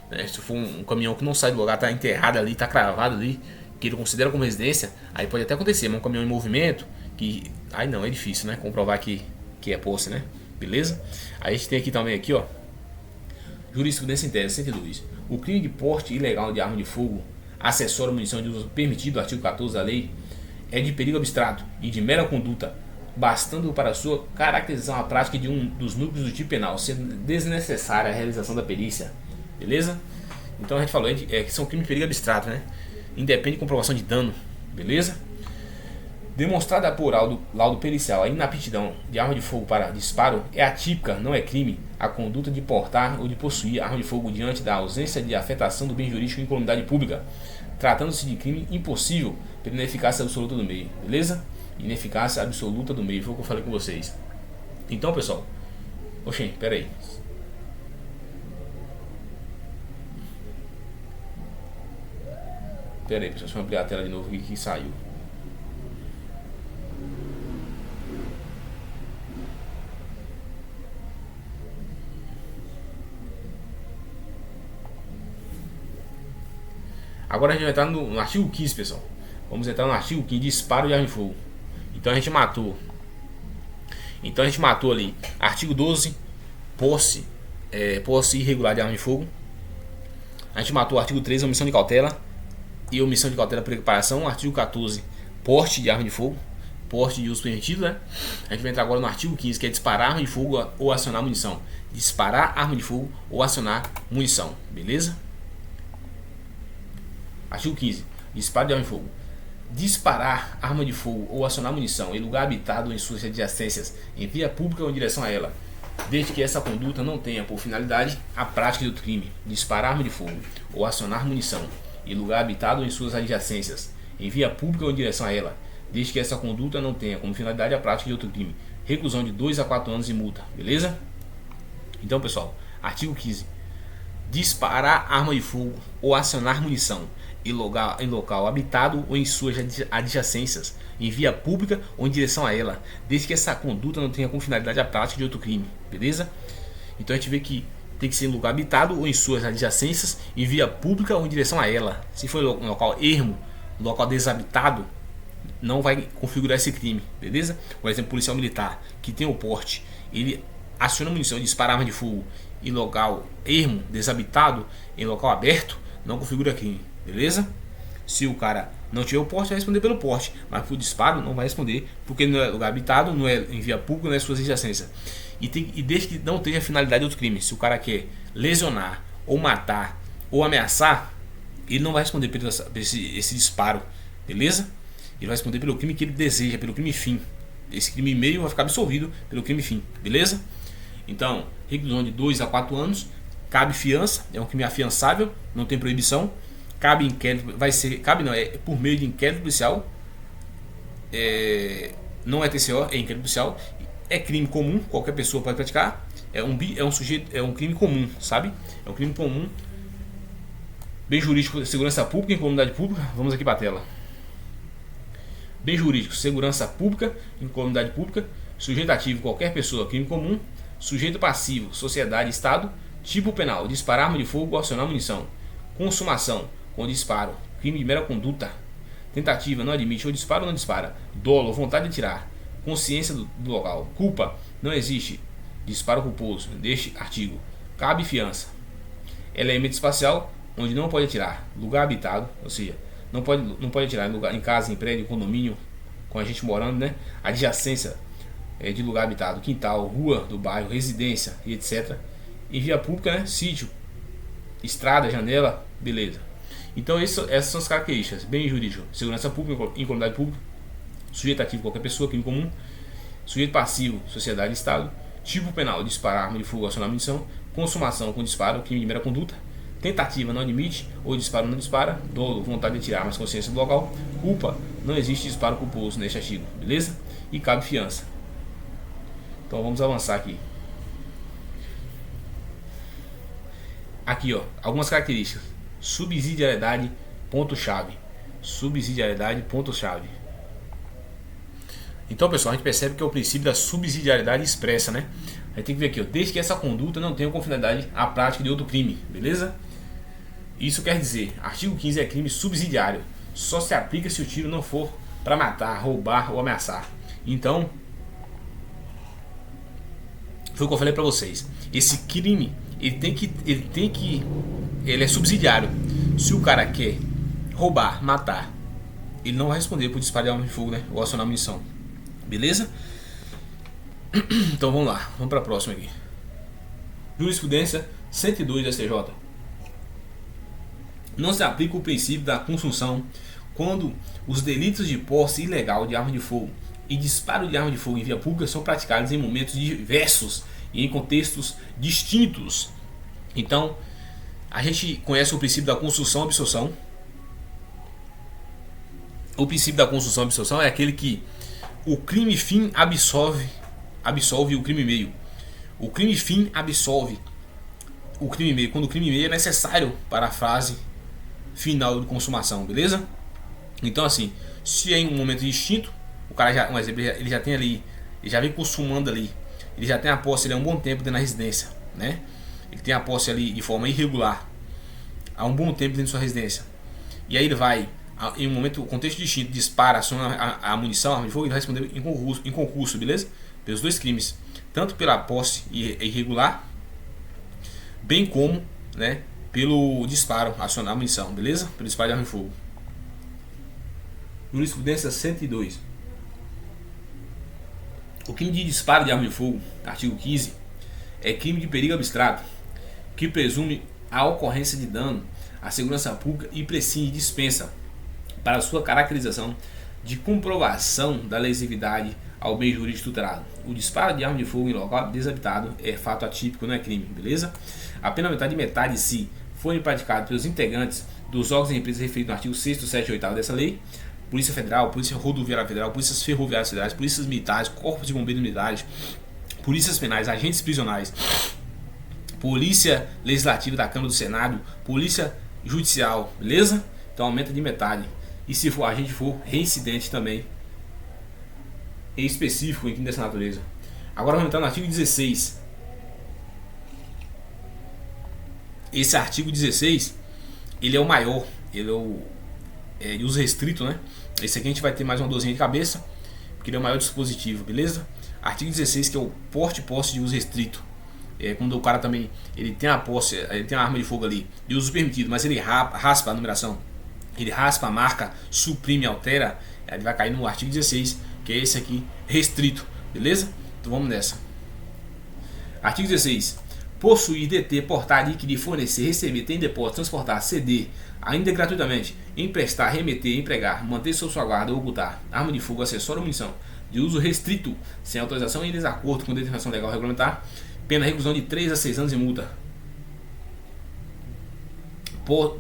né? Se for um caminhão que não sai do lugar, tá enterrado ali, tá cravado ali, que ele considera como residência, aí pode até acontecer, mas um caminhão em movimento, que aí não, é difícil, né? Comprovar que é posse, né? Beleza? Aí a gente tem aqui também, aqui, ó, jurisprudência em tese 102. O crime de porte ilegal de arma de fogo, acessório ou munição de uso permitido, artigo 14 da lei, é de perigo abstrato e de mera conduta, bastando para sua caracterização a prática de um dos núcleos do tipo penal, sendo desnecessária a realização da perícia. Beleza? Então a gente falou que são crimes de perigo abstrato, né? Independe de comprovação de dano. Beleza? Demonstrada por laudo pericial a inaptidão de arma de fogo para disparo, é atípica, não é crime, a conduta de portar ou de possuir arma de fogo diante da ausência de afetação do bem jurídico em incolumidade pública, tratando-se de crime impossível pela ineficácia absoluta do meio, beleza? Ineficácia absoluta do meio, foi o que eu falei com vocês. Então, pessoal, oxê, pera aí. Pera aí, pessoal, deixa eu ampliar a tela de novo aqui que saiu. Agora a gente vai entrar no artigo 15, pessoal. Vamos entrar no artigo 15, disparo de arma de fogo. Então a gente matou ali, artigo 12, posse irregular de arma de fogo. A gente matou o artigo 13, omissão de cautela e omissão de cautela por preparação. Artigo 14, porte de arma de fogo, porte de uso permitido, né? A gente vai entrar agora no artigo 15, que é disparar arma de fogo ou acionar munição. Disparar arma de fogo ou acionar munição, beleza? Artigo 15. Disparo de arma de fogo. Disparar arma de fogo ou acionar munição em lugar habitado ou em suas adjacências, em via pública ou em direção a ela, desde que essa conduta não tenha por finalidade a prática de outro crime. Disparar arma de fogo ou acionar munição em lugar habitado ou em suas adjacências, em via pública ou em direção a ela, desde que essa conduta não tenha como finalidade a prática de outro crime. Reclusão de 2 a 4 anos e multa. Beleza? Então, pessoal, artigo 15. Disparar arma de fogo ou acionar munição em local habitado ou em suas adjacências, em via pública ou em direção a ela, desde que essa conduta não tenha como finalidade a prática de outro crime, beleza? Então a gente vê que tem que ser em lugar habitado ou em suas adjacências, em via pública ou em direção a ela. Se for um local ermo, local desabitado, não vai configurar esse crime, beleza? Por exemplo, policial militar que tem o porte, ele aciona munição e dispara arma de fogo em local ermo, desabitado, em local aberto, não configura crime, beleza? Se o cara não tiver o porte, vai responder pelo porte, mas por disparo não vai responder, porque não é lugar habitado, não é em via pública, não é suas adjacências. E desde que não tenha finalidade de outro crime. Se o cara quer lesionar, ou matar, ou ameaçar, ele não vai responder por esse disparo, beleza? Ele vai responder pelo crime que ele deseja, pelo crime fim. Esse crime meio vai ficar absolvido pelo crime fim, beleza? Então, reclusão de 2 a 4 anos, cabe fiança, é um crime afiançável, não tem proibição, cabe inquérito, é por meio de inquérito policial, não é TCO, é inquérito policial, é crime comum, qualquer pessoa pode praticar, é um crime comum, sabe? É um crime comum, bem jurídico, segurança pública, incolumidade pública, vamos aqui para a tela. Bem jurídico, segurança pública, incolumidade pública, sujeito ativo, qualquer pessoa, crime comum, sujeito passivo, sociedade, estado, tipo penal, disparar arma de fogo ou acionar munição, consumação, com disparo, crime de mera conduta, tentativa, não admite ou dispara ou não dispara, dolo, vontade de atirar, consciência do local. Culpa, não existe. Disparo culposo deste artigo. Cabe fiança. Elemento espacial, onde não pode atirar. Lugar habitado, ou seja, não pode atirar em casa, em prédio, em condomínio, com a gente morando, né? Adjacência de lugar habitado, quintal, rua do bairro, residência e etc. Em via pública, né? Sítio, estrada, janela, beleza. Então essas são as características. Bem jurídico, segurança pública, incolumidade pública, sujeito ativo qualquer pessoa, crime comum, sujeito passivo, sociedade e estado, tipo penal, disparar, arma de fogo, acionar munição, consumação com disparo, crime de mera conduta, tentativa não admite, ou disparo não dispara, dolo, vontade de atirar, mas consciência do local, culpa, não existe disparo culposo neste artigo, beleza? E cabe fiança. Então vamos avançar aqui. Aqui, ó, algumas características. Subsidiariedade, ponto-chave. Subsidiariedade, ponto-chave. Então, pessoal, a gente percebe que é o princípio da subsidiariedade expressa, né? A gente tem que ver aqui, ó, desde que essa conduta não tenha como finalidade a prática de outro crime, beleza? Isso quer dizer, artigo 15 é crime subsidiário. Só se aplica se o tiro não for para matar, roubar ou ameaçar. Então, foi o que eu falei para vocês. Esse crime, ele é subsidiário. Se o cara quer roubar, matar, ele não vai responder por disparo de arma de fogo, né? Ou acionar munição. Beleza? Então vamos lá, vamos para a próxima aqui. Jurisprudência 102 do STJ. Não se aplica o princípio da consunção quando os delitos de posse ilegal de arma de fogo e disparo de arma de fogo em via pública são praticados em momentos diversos e em contextos distintos. Então, a gente conhece o princípio da consunção e absorção. O princípio da consunção e absorção é aquele que o crime fim absolve o crime meio. O crime fim absolve o crime meio, quando o crime meio é necessário para a fase final de consumação, beleza? Então, assim, se é em um momento distinto, o cara já, um exemplo, ele já tem ali, ele já vem consumando ali, ele já tem a posse ali há um bom tempo dentro da residência, né? Ele tem a posse ali de forma irregular há um bom tempo dentro de sua residência. E aí ele vai, em um momento, contexto distinto, dispara, aciona a munição, a arma de fogo, ele vai responder em concurso, beleza? Pelos dois crimes, tanto pela posse irregular, bem como, né, pelo disparo, acionar a munição, beleza? Pelo disparo de arma de fogo. Jurisprudência 102. O crime de disparo de arma de fogo, artigo 15, é crime de perigo abstrato, que presume a ocorrência de dano à segurança pública e prescinde e dispensa, para sua caracterização, de comprovação da lesividade ao bem jurídico tutelado. O disparo de arma de fogo em local desabitado é fato atípico, não é crime, beleza? A pena de metade se forem praticados pelos integrantes dos órgãos e empresas referidos no artigo 6º, 7º e 8º dessa lei, Polícia Federal, Polícia Rodoviária Federal, Polícias Ferroviárias Federais, Polícias Militares, Corpos de Bombeiros Militares, Polícias Penais, Agentes Prisionais, Polícia Legislativa da Câmara do Senado, Polícia Judicial, beleza? Então aumenta de metade. E se for, a gente for reincidente também, em específico em crime dessa natureza. Agora vamos entrar no artigo 16. Esse artigo 16, ele é o maior, ele é o de uso restrito, né? Esse aqui a gente vai ter mais uma dorzinha de cabeça, porque ele é o maior dispositivo, beleza? Artigo 16, que é o porte e posse de uso restrito. É quando o cara também, ele tem a posse, ele tem a arma de fogo ali de uso permitido, mas ele raspa a numeração, ele raspa a marca, suprime, altera, ele vai cair no artigo 16, que é esse aqui, restrito, beleza? Então vamos nessa. Artigo 16. Possuir, deter, portar, adquirir, fornecer, receber, ter em depósito, transportar, ceder, ainda gratuitamente, emprestar, remeter, empregar, manter sob sua guarda ou ocultar arma de fogo, acessório ou munição de uso restrito, sem autorização e em desacordo com determinação legal regulamentar, pena reclusão de 3 a 6 anos e multa.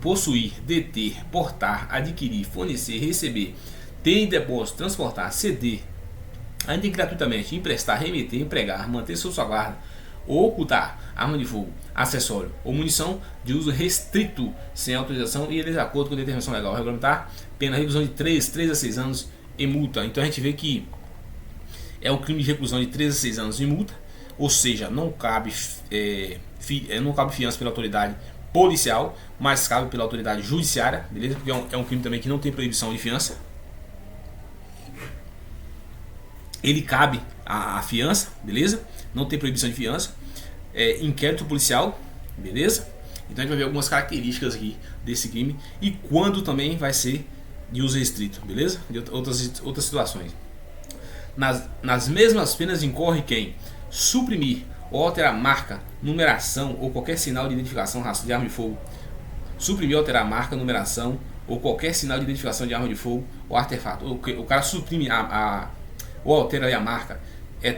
Possuir, deter, portar, adquirir, fornecer, receber, ter em depósito, transportar, ceder, ainda gratuitamente, emprestar, remeter, empregar, manter sob sua guarda ou ocultar arma de fogo, acessório ou munição de uso restrito, sem autorização e em desacordo com determinação legal regulamentar, pena reclusão de 3 a 6 anos e multa. Então a gente vê que é um crime de reclusão de 3 a 6 anos e multa, ou seja, não cabe fiança pela autoridade policial, mas cabe pela autoridade judiciária, beleza? Porque é um crime também que não tem proibição de fiança. ele cabe a fiança, beleza? Não tem proibição de fiança. Inquérito policial, beleza? Então a gente vai ver algumas características aqui desse crime e quando também vai ser de uso restrito, beleza? De outras situações. Nas mesmas penas incorre quem suprimir ou alterar marca, numeração ou qualquer sinal de identificação de arma de fogo. Suprimir ou alterar marca, numeração ou qualquer sinal de identificação de arma de fogo ou artefato. O cara suprime ou altera a marca.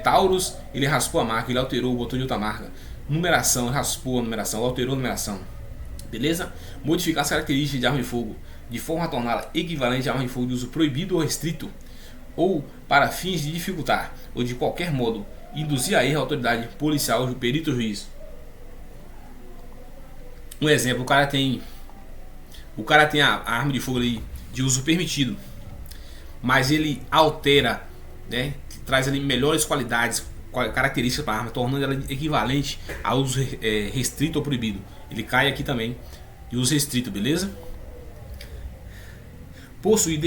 Taurus, ele raspou a marca, ele alterou, botou de outra marca. Numeração, raspou a numeração, alterou a numeração. Beleza? Modificar as características de arma de fogo de forma a torná-la equivalente a arma de fogo de uso proibido ou restrito, ou para fins de dificultar ou de qualquer modo induzir a erro a autoridade policial, perito ou juiz. Um exemplo, o cara tem a arma de fogo ali de uso permitido, mas ele altera, né, traz ali melhores qualidades, características para a arma, tornando ela equivalente a uso restrito ou proibido. Ele cai aqui também de uso restrito, beleza? Possuir,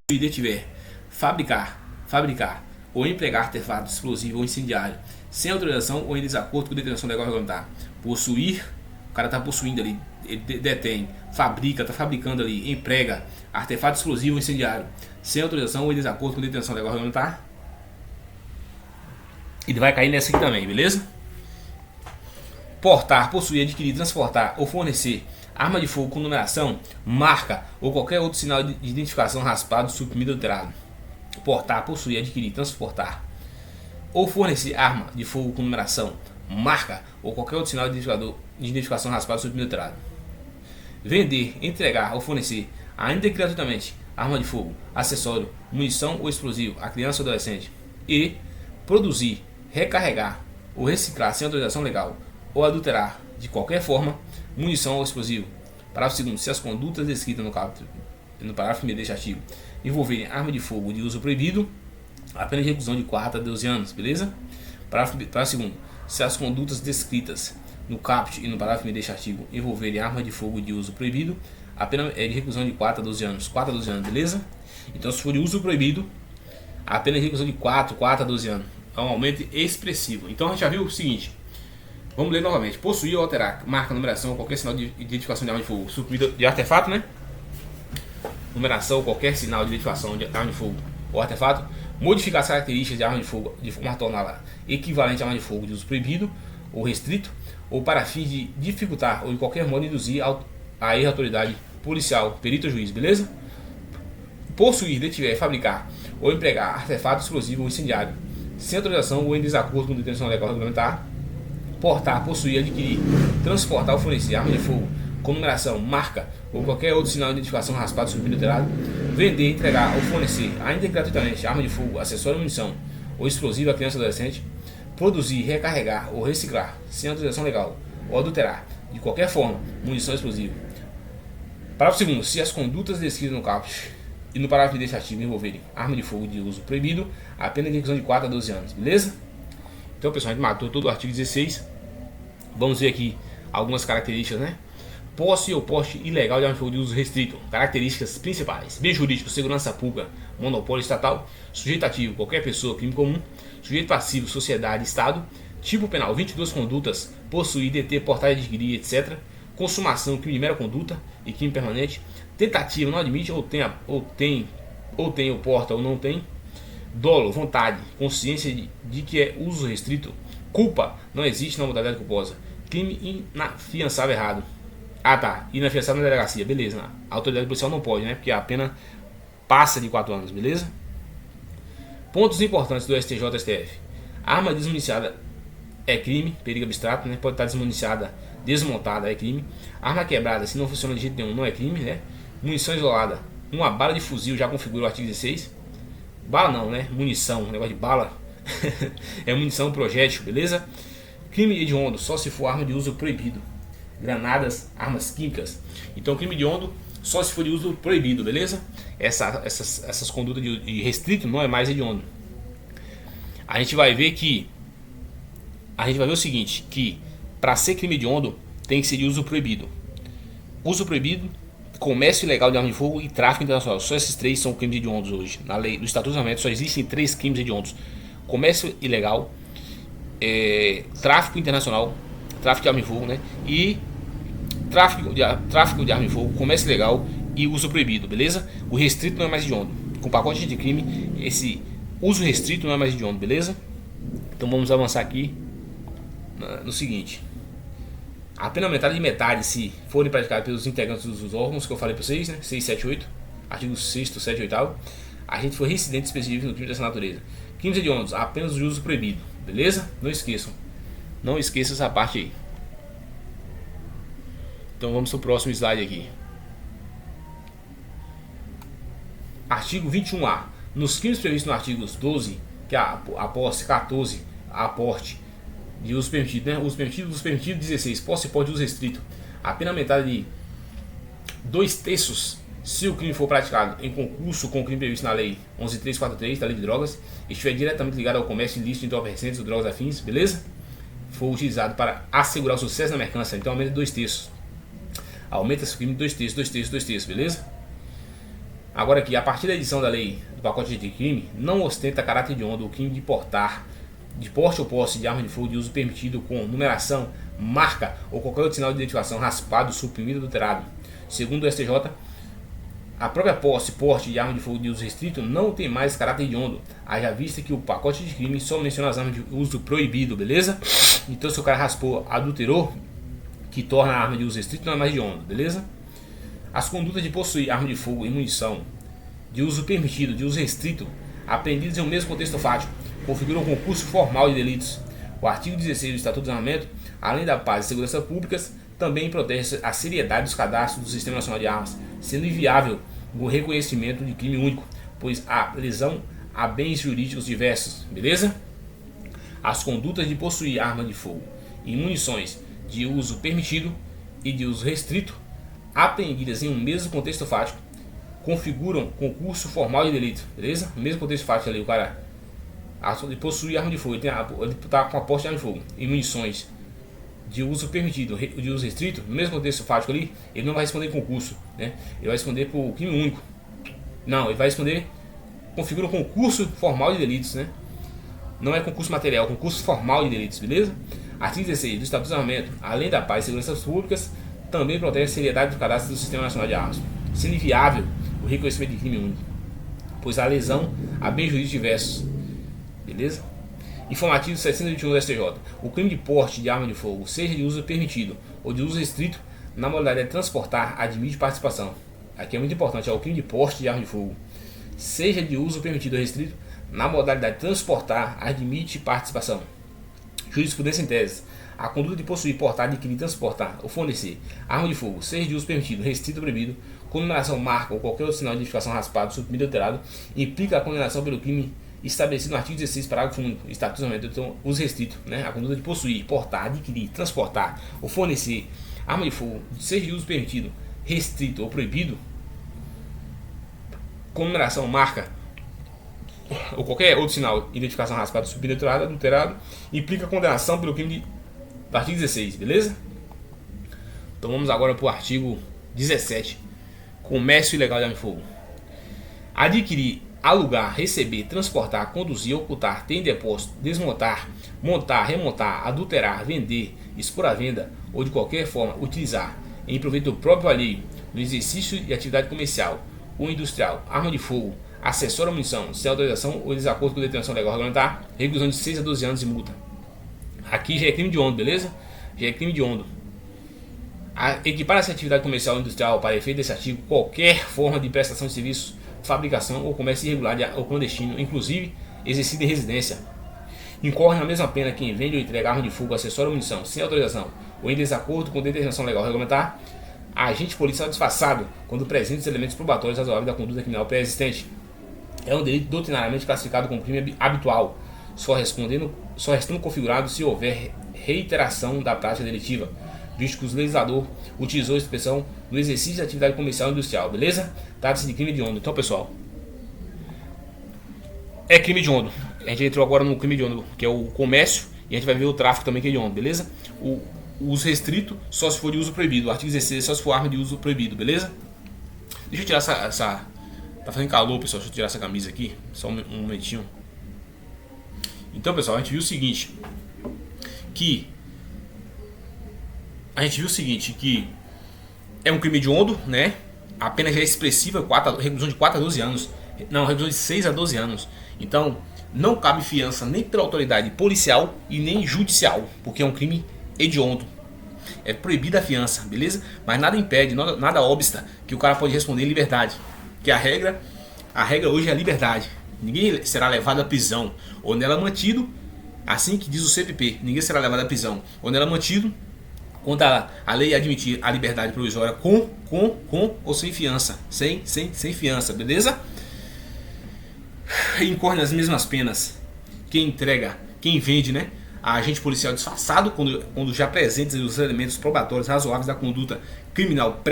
detiver, fabricar ou empregar artefato explosivo ou incendiário sem autorização ou em desacordo com a determinação legal regulamentar. Possuir, o cara está possuindo ali, ele detém, fabrica, está fabricando ali, emprega artefato explosivo ou incendiário sem autorização ou em desacordo com a determinação legal regulamentar. Ele vai cair nessa aqui também, beleza? Portar, possuir, adquirir, transportar ou fornecer arma de fogo com numeração, marca ou qualquer outro sinal de identificação raspado, suprimido ou alterado. Portar, possuir, adquirir, transportar ou fornecer arma de fogo com numeração, marca ou qualquer outro sinal de identificação raspado, suprimido ou alterado. Vender, entregar ou fornecer, ainda que gratuitamente, arma de fogo, acessório, munição ou explosivo a criança ou adolescente. E produzir, recarregar ou reciclar sem autorização legal ou adulterar de qualquer forma munição ou explosivo. Parágrafo 2º. Se as condutas descritas no parágrafo 1º deste artigo envolverem arma de fogo de uso proibido, a pena de reclusão de 4 a 12 anos, beleza? Parágrafo 2º. Se as condutas descritas no caput e no parágrafo 1º deste artigo envolverem arma de fogo de uso proibido, a pena é de reclusão de 4 a 12 anos. 4 a 12 anos, beleza? Então, se for de uso proibido, a pena de reclusão de 4 a 12 anos. É um aumento expressivo. Então, a gente já viu o seguinte. Vamos ler novamente. Possuir ou alterar marca, numeração ou qualquer sinal de identificação de arma de fogo suprimido de artefato, né? Numeração ou qualquer sinal de identificação de arma de fogo ou artefato. Modificar as características de arma de fogo de forma a torná-la equivalente a arma de fogo de uso proibido ou restrito, ou para fins de dificultar ou de qualquer modo induzir a erro a autoridade policial, perito ou juiz, beleza? Possuir, detiver, fabricar ou empregar artefato explosivo ou incendiário sem autorização ou em desacordo com a determinação legal regulamentar. Portar, possuir, adquirir, transportar ou fornecer arma de fogo com numeração, marca ou qualquer outro sinal de identificação raspado, suprimido ou alterado. Vender, entregar ou fornecer, ainda que gratuitamente, arma de fogo, acessório, munição ou explosivo a criança ou adolescente. Produzir, recarregar ou reciclar sem autorização legal ou adulterar de qualquer forma munição explosiva. Parágrafo 2º. Se as condutas descritas no caput e no parágrafo deste artigo envolverem arma de fogo de uso proibido, a pena de reclusão de 4 a 12 anos, beleza? Então, pessoal, a gente matou todo o artigo 16. Vamos ver aqui algumas características, né? Posse ou porte ilegal de arma de fogo de uso restrito. Características principais: bem jurídico, segurança pública, monopólio estatal. Sujeito ativo, qualquer pessoa, crime comum. Sujeito passivo, sociedade, estado. Tipo penal, 22 condutas: possuir, deter, portar, adquirir, etc. Consumação, crime de mera conduta e crime permanente. Tentativa, não admite ou tem ou porta ou não tem. Dolo, vontade, consciência de que é uso restrito. Culpa, não existe na modalidade culposa. Crime inafiançável errado. Ah, tá, inafiançável na delegacia, beleza. A autoridade policial não pode, né? Porque a pena passa de 4 anos, beleza? Pontos importantes do STJ e STF. Arma desmuniciada é crime, perigo abstrato, né? Pode estar desmuniciada, desmontada é crime. Arma quebrada, se não funciona de jeito nenhum, não é crime, né? Munição isolada, uma bala de fuzil já configura o artigo 16. Bala não, né? Munição, negócio de bala. É munição, projétil, beleza? Crime hediondo, só se for arma de uso proibido. Granadas, armas químicas. Então, crime hediondo, só se for de uso proibido, beleza? Essas condutas de restrito não é mais hediondo. A gente vai ver o seguinte, que para ser crime hediondo tem que ser de uso proibido. Uso proibido comércio ilegal de arma de fogo e tráfico internacional. Só esses três são crimes hediondos hoje. Na lei do Estatuto do Desarmamento só existem três crimes hediondos: comércio ilegal, tráfico internacional, tráfico de arma de fogo, né? E tráfico de arma de fogo, comércio ilegal e uso proibido, beleza? O restrito não é mais hediondo. Com pacote de crime, esse uso restrito não é mais hediondo, beleza? Então vamos avançar aqui no seguinte: a pena aumentada de metade se forem praticadas pelos integrantes dos órgãos que eu falei para vocês, né? 6, 7, 8, artigo 6º, 7 e 8º. A gente foi reincidente específico no crime dessa natureza. Crimes hediondos, apenas o uso proibido, beleza? Não esqueçam. Não esqueçam essa parte aí. Então vamos para o próximo slide aqui. Artigo 21A. Nos crimes previstos no artigo 12, que é a posse, 14, a aporte de uso permitido, né? Uso permitido, 16, posse e porte de uso restrito. A pena aumentada de 2/3 se o crime for praticado em concurso com o crime previsto na lei 11.343 da lei de drogas, estiver diretamente ligado ao comércio ilícito de entorpecentes ou drogas afins, beleza? For utilizado para assegurar o sucesso da mercância, então aumenta 2/3. Aumenta esse crime 2/3, 2/3, 2/3, beleza? Agora aqui, a partir da edição da lei do pacote de crime, não ostenta caráter hediondo o crime de porte ou posse de arma de fogo de uso permitido com numeração, marca ou qualquer outro sinal de identificação raspado, suprimido, adulterado. Segundo o STJ, a própria posse, porte de arma de fogo de uso restrito não tem mais caráter hediondo, haja vista que o pacote de crime só menciona as armas de uso proibido, beleza? Então se o cara raspou, adulterou, que torna a arma de uso restrito, não é mais hediondo, beleza? As condutas de possuir arma de fogo e munição de uso permitido, de uso restrito, apreendidas em um mesmo contexto fático, configuram um concurso formal de delitos. O artigo 16 do Estatuto do Desarmamento, além da paz e segurança públicas, também protege a seriedade dos cadastros do Sistema Nacional de Armas, sendo inviável o reconhecimento de crime único, pois há lesão a bens jurídicos diversos, beleza? As condutas de possuir arma de fogo e munições de uso permitido e de uso restrito, apreendidas em um mesmo contexto fático, configuram concurso formal de delito, beleza? No mesmo contexto fático ali, o cara de possuir arma de fogo, ele está com a posse de arma de fogo e munições de uso permitido, de uso restrito, no mesmo contexto fático ali, ele não vai responder concurso, né? Ele vai responder por crime único. Não, ele vai responder, configura um concurso formal de delitos, né? Não é concurso material, é concurso formal de delitos, beleza? Artigo 16 do Estatuto do Desarmamento, além da paz e segurança públicas, também protege a seriedade do cadastro do Sistema Nacional de Armas, sendo inviável o reconhecimento de crime único, pois há lesão a bens jurídicos diversos, beleza? Informativo 721 do STJ. O crime de porte de arma de fogo, seja de uso permitido ou de uso restrito, na modalidade de transportar, admite participação. Aqui é muito importante, é o crime de porte de arma de fogo, seja de uso permitido ou restrito, na modalidade de transportar, admite participação. Jurisprudência em tese. A conduta de possuir, portar, adquirir, transportar ou fornecer arma de fogo, seja de uso permitido, restrito ou proibido, com numeração, marca ou qualquer outro sinal de identificação raspado, suprimido ou alterado, implica a condenação pelo crime estabelecido no artigo 16, parágrafo único, Estatuto do Desarmamento. Então, uso restrito, né? A conduta de possuir, portar, adquirir, transportar ou fornecer arma de fogo, seja de uso permitido, restrito ou proibido, com numeração, marca ou qualquer outro sinal de identificação raspado, suprimido ou adulterado, implica a condenação pelo crime do artigo 16, beleza? Então vamos agora para o artigo 17, comércio ilegal de arma de fogo. Adquirir, alugar, receber, transportar, conduzir, ocultar, ter em depósito, desmontar, montar, remontar, adulterar, vender, expor à venda ou de qualquer forma utilizar em proveito do próprio alheio, no exercício de atividade comercial ou industrial, arma de fogo, acessório à munição, sem autorização ou desacordo com determinação legal regulamentar, reclusão de 6 a 12 anos e multa. Aqui já é crime de hediondo, beleza? Já é crime de hediondo. Equipar essa atividade comercial ou industrial para efeito desse artigo qualquer forma de prestação de serviços, fabricação ou comércio irregular ou clandestino, inclusive exercido em residência. Incorre na mesma pena quem vende ou entrega arma de fogo, acessório ou munição sem autorização ou em desacordo com determinação legal regulamentar, agente policial disfarçado quando presentes elementos probatórios razoáveis da conduta criminal pré-existente. É um delito doutrinariamente classificado como crime habitual, só restando configurado se houver reiteração da prática delitiva, visto que o legislador utilizou a expressão no exercício de atividade comercial e industrial, beleza? Trata-se de crime hediondo. Então, pessoal, é crime hediondo. A gente entrou agora no crime hediondo, que é o comércio, e a gente vai ver o tráfico também, que é hediondo, beleza? O uso restrito só se for de uso proibido. O artigo 16 só se for arma de uso proibido, beleza? Deixa eu tirar essa. Tá fazendo calor, pessoal. Deixa eu tirar essa camisa aqui. Só um momentinho. Então, pessoal, a gente viu o seguinte. Que é um crime hediondo, né? A pena já é expressiva, reclusão de 4 a 12 anos. Não, reclusão de 6 a 12 anos. Então, não cabe fiança nem pela autoridade policial e nem judicial, porque é um crime hediondo. É proibida a fiança, beleza? Mas nada impede, nada obsta que o cara pode responder em liberdade. Que a regra hoje é a liberdade. Ninguém será levado à prisão ou nela mantido, assim que diz o CPP. Ninguém será levado à prisão ou nela mantido quando a lei admitir a liberdade provisória com ou sem fiança. Sem fiança, beleza? Incorre nas mesmas penas quem vende, né? A agente policial disfarçado quando já presentes os elementos probatórios razoáveis da conduta criminal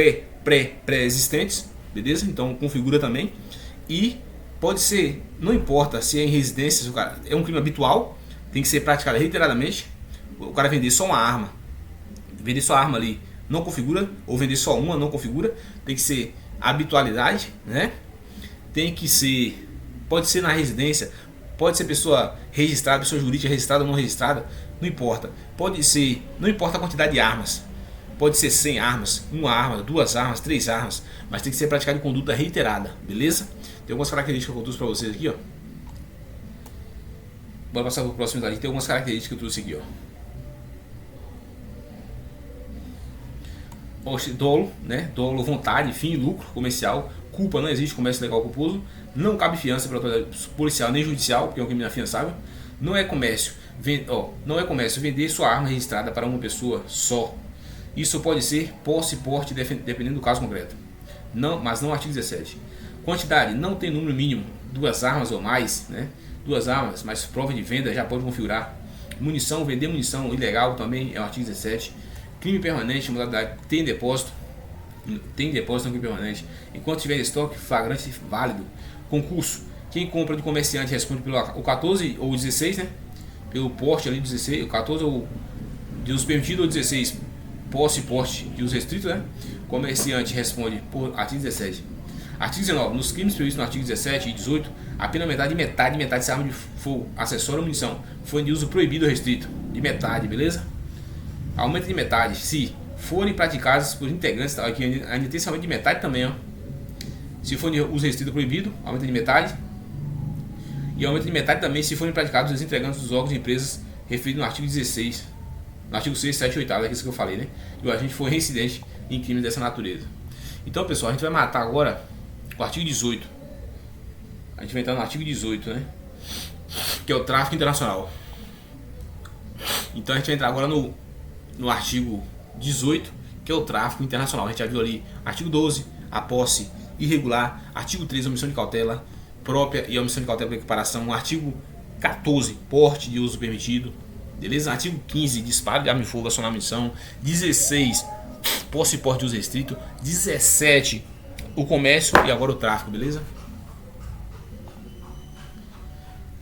pré-existentes, beleza? Então configura também. E pode ser, não importa se é em residências, o cara, é um crime habitual, tem que ser praticado reiteradamente. O cara vender só uma arma, vender só a arma ali não configura, ou vender só uma não configura, tem que ser habitualidade, né? Tem que ser, pode ser na residência, pode ser pessoa registrada, pessoa jurídica registrada ou não registrada, não importa. Pode ser, não importa a quantidade de armas. Pode ser 100 armas, uma arma, 2 armas, 3 armas, mas tem que ser praticado em conduta reiterada, beleza? Tem algumas características que eu trouxe para vocês aqui, ó. Bora passar para o próximo slide. Tem algumas características que eu trouxe aqui, ó. Dolo, né? Dolo, vontade, fim, lucro comercial. Culpa, não existe comércio legal culposo. Não cabe fiança para autoridade policial nem judicial, porque é um crime inafiançável. Não é comércio, vender sua arma registrada para uma pessoa só. Isso pode ser posse e porte, dependendo do caso concreto. Não, mas não artigo 17. Quantidade, não tem número mínimo, 2 armas ou mais, né? 2 armas, mas prova de venda já pode configurar. Munição, vender munição ilegal também é o artigo 17. Crime permanente, modalidade, tem depósito no crime permanente. Enquanto tiver estoque, flagrante válido. Concurso, quem compra de comerciante responde pelo o 14 ou 16, né? Pelo porte ali 16, o 14 ou de uso permitido ou 16, posse e porte de uso restrito, né? Comerciante responde por artigo 17. Artigo 19. Nos crimes previstos no artigo 17 e 18, a pena aumentada de metade se a arma de fogo, acessório ou munição for de uso proibido ou restrito. De metade, beleza? Aumento de metade se forem praticadas por integrantes, aqui ainda tem esse aumento de metade também, ó. Se for de uso restrito ou proibido, aumento de metade. E aumento de metade também se forem praticados os integrantes dos órgãos e empresas referidos no artigo 16. No artigo 6, 7 e 8, é isso que eu falei, né? E o agente foi reincidente em crimes dessa natureza. Então, pessoal, a gente vai matar agora o artigo 18. A gente vai entrar no artigo 18, né? Que é o tráfico internacional. Então a gente vai entrar agora no artigo 18, que é o tráfico internacional. A gente já viu ali artigo 12, a posse irregular. Artigo 13, omissão de cautela própria e omissão de cautela por equiparação. Artigo 14, porte de uso permitido. Beleza? Artigo 15, disparo de arma de fogo, acionar munição. 16, posse e porte de uso restrito. 17, o comércio e agora o tráfico, beleza?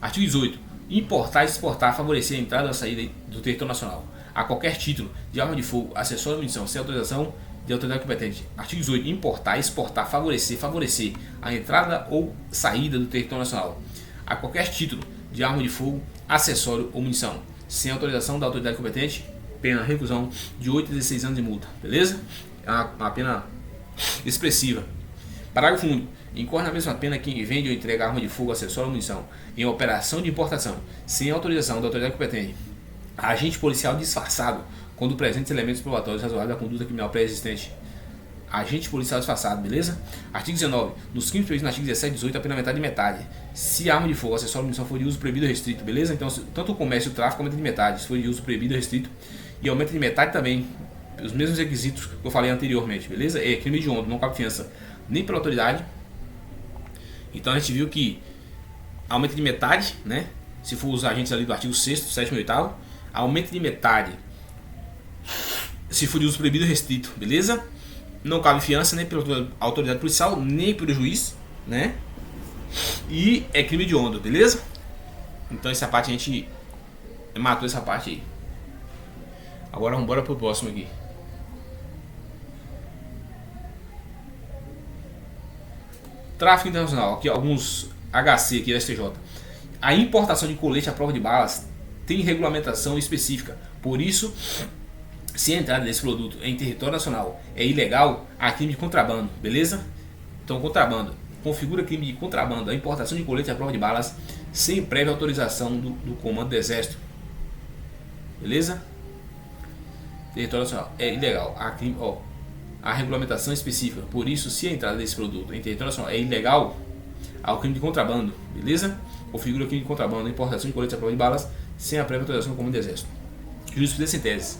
Artigo 18, importar, exportar, favorecer a entrada ou a saída do território nacional a qualquer título de arma de fogo, acessório ou munição sem autorização de autoridade competente. Artigo 18, importar, exportar, favorecer a entrada ou saída do território nacional a qualquer título de arma de fogo, acessório ou munição sem autorização da autoridade competente, pena reclusão de 8 a 16 anos de multa, beleza? É uma pena expressiva. Parágrafo único. Incorre na mesma pena quem vende ou entrega arma de fogo, acessório ou munição em operação de importação sem autorização da autoridade competente, agente policial disfarçado quando presentes elementos probatórios razoáveis da conduta criminal pré-existente. Agente policial disfarçado, beleza? Artigo 19. Nos crimes previstos no artigo 17 e 18, a pena aumentada de metade se a arma de fogo, acessório ou munição for de uso proibido ou restrito, beleza? Então, tanto o comércio e o tráfico aumenta de metade se for de uso proibido ou restrito, e aumenta de metade também os mesmos requisitos que eu falei anteriormente, beleza? É crime hediondo, não cabe fiança nem pela autoridade. Então a gente viu que aumenta de metade, né? Se for os agentes ali do artigo 6º, 7º e 8º, aumenta de metade se for de uso proibido ou restrito, beleza? Não cabe fiança nem pela autoridade policial, nem pelo juiz, né? E é crime hediondo, beleza? Então essa parte a gente matou essa parte aí. Agora vamos embora pro próximo aqui. Tráfico internacional, aqui alguns HC aqui da STJ. A importação de colete à prova de balas tem regulamentação específica. Por isso, se a entrada desse produto em território nacional é ilegal, há crime de contrabando, beleza? Então, contrabando. Configura crime de contrabando a importação de colete à prova de balas sem prévia autorização do Comando do Exército. Beleza? Território nacional é ilegal. Há crime, a regulamentação específica. Por isso, se a entrada desse produto em território nacional é ilegal, há o crime de contrabando. Beleza? Configura crime de contrabando a importação de colete à prova de balas sem a prévia autorização do Comando do Exército. Jurisprudência em tese.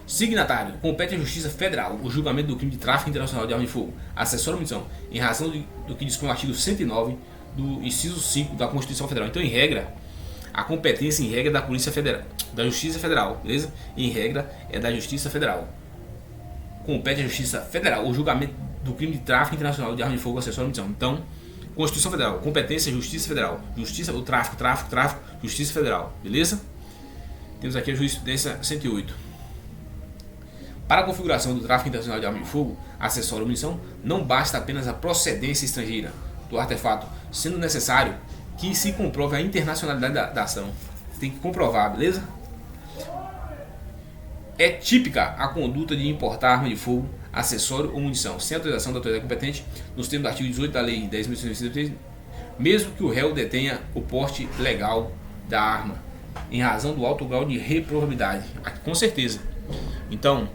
Signatário. Compete à Justiça Federal o julgamento do crime de tráfico internacional de arma de fogo, acessório à munição, em razão do que dispõe o artigo 109 do inciso 5 da Constituição Federal. Então, em regra, a competência em regra é da Polícia Federal, da Justiça Federal, beleza? Em regra é da Justiça Federal. Compete à Justiça Federal o julgamento do crime de tráfico internacional de arma de fogo, acessório à munição. Então, Constituição Federal, competência Justiça Federal, Justiça, o tráfico, Justiça Federal, beleza? Temos aqui a jurisprudência 108. Para a configuração do tráfico internacional de arma de fogo, acessório à munição, não basta apenas a procedência estrangeira do artefato, sendo necessário que se comprove a internacionalidade da ação. Tem que comprovar, beleza? É típica a conduta de importar arma de fogo, acessório ou munição, sem autorização da autoridade competente, nos termos do artigo 18 da Lei 10.693, mesmo que o réu detenha o porte legal da arma, em razão do alto grau de reprovabilidade. Com certeza. Então,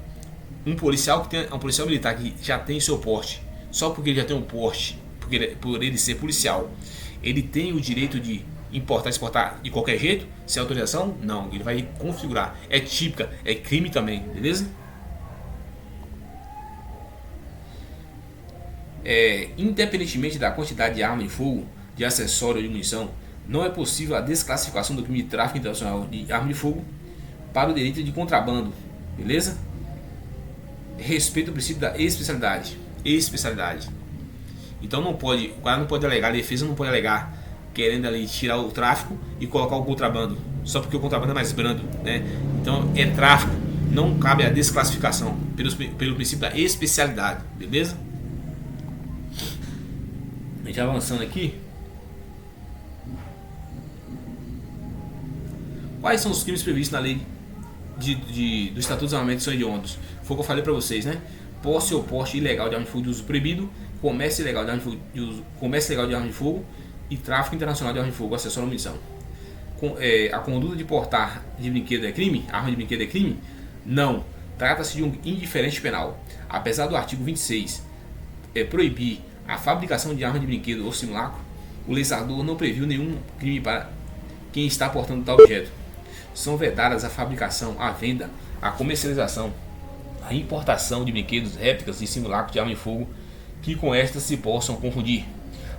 um policial militar que já tem seu porte, só porque ele já tem um porte, por ele ser policial, ele tem o direito de importar e exportar de qualquer jeito, sem autorização? Não, ele vai configurar. É típica, é crime também, beleza? Independentemente da quantidade de arma de fogo, de acessório ou de munição, não é possível a desclassificação do crime de tráfico internacional de arma de fogo para o delito de contrabando, beleza? Respeito ao princípio da especialidade. Então não pode, o cara não pode alegar, a defesa não pode alegar querendo ali tirar o tráfico e colocar o contrabando, só porque o contrabando é mais brando, né? Então é tráfico, não cabe a desclassificação pelo princípio da especialidade, beleza? A gente avançando aqui. Quais são os crimes previstos na lei do Estatuto dos Armamentos e Hediondos? Foi o que eu falei para vocês, né? Posse ou porte ilegal de arma de fogo de uso proibido, comércio ilegal de arma de fogo, e tráfico internacional de arma de fogo, acessório à munição. A conduta de portar de brinquedo é crime? Arma de brinquedo é crime? Não. Trata-se de um indiferente penal. Apesar do artigo 26 proibir a fabricação de arma de brinquedo ou simulacro, o legislador não previu nenhum crime para quem está portando tal objeto. São vedadas a fabricação, a venda, a comercialização, a importação de brinquedos, réplicas e simulacros de arma de fogo que com estas se possam confundir.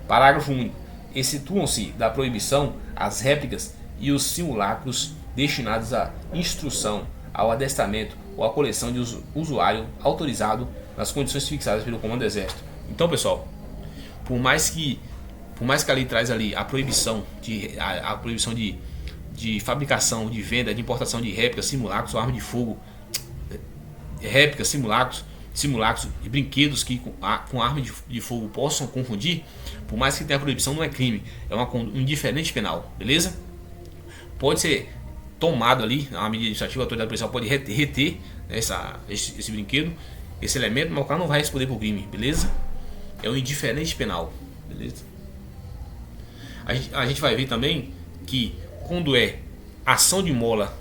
Parágrafo único. Excetuam-se da proibição as réplicas e os simulacros destinados à instrução, ao adestramento ou à coleção de usuário autorizado nas condições fixadas pelo Comando do Exército. Então, pessoal, por mais que a lei traz ali a proibição de fabricação, de venda, de importação de réplicas, simulacros ou arma de fogo, réplicas, simulacros de brinquedos que com arma de fogo possam confundir, por mais que tenha a proibição, não é crime, é um indiferente penal, beleza? Pode ser tomado ali, uma medida administrativa, a autoridade policial pode reter esse brinquedo, esse elemento, mas o cara não vai responder por crime, beleza? É um indiferente penal, beleza? A gente vai ver também que quando é ação de mola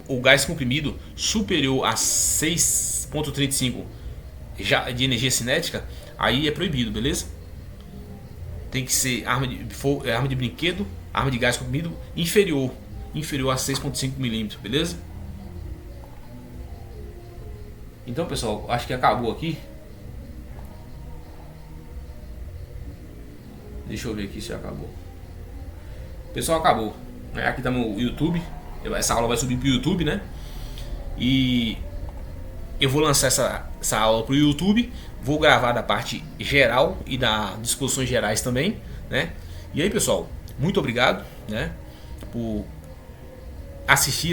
ou gás comprimido superior a 6,35 já de energia cinética, aí é proibido, beleza? Tem que ser arma de brinquedo, arma de gás comprimido inferior a 6,5 milímetros, beleza? Então, pessoal, acho que acabou aqui. Deixa eu ver aqui se acabou. Pessoal, acabou. Aqui tá no YouTube. Essa aula vai subir pro YouTube, né? E eu vou lançar essa aula pro YouTube. Vou gravar da parte geral e das disposições gerais também, né? E aí, pessoal, muito obrigado, né, por assistir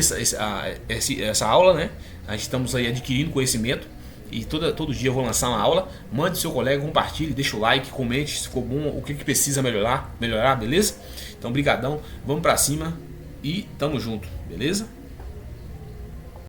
essa aula, né? A gente estamos aí adquirindo conhecimento E todo dia eu vou lançar uma aula. Mande seu colega, compartilhe, deixa o like, comente se ficou bom, o que precisa melhorar, beleza? Então, brigadão, vamos pra cima e tamo junto, beleza?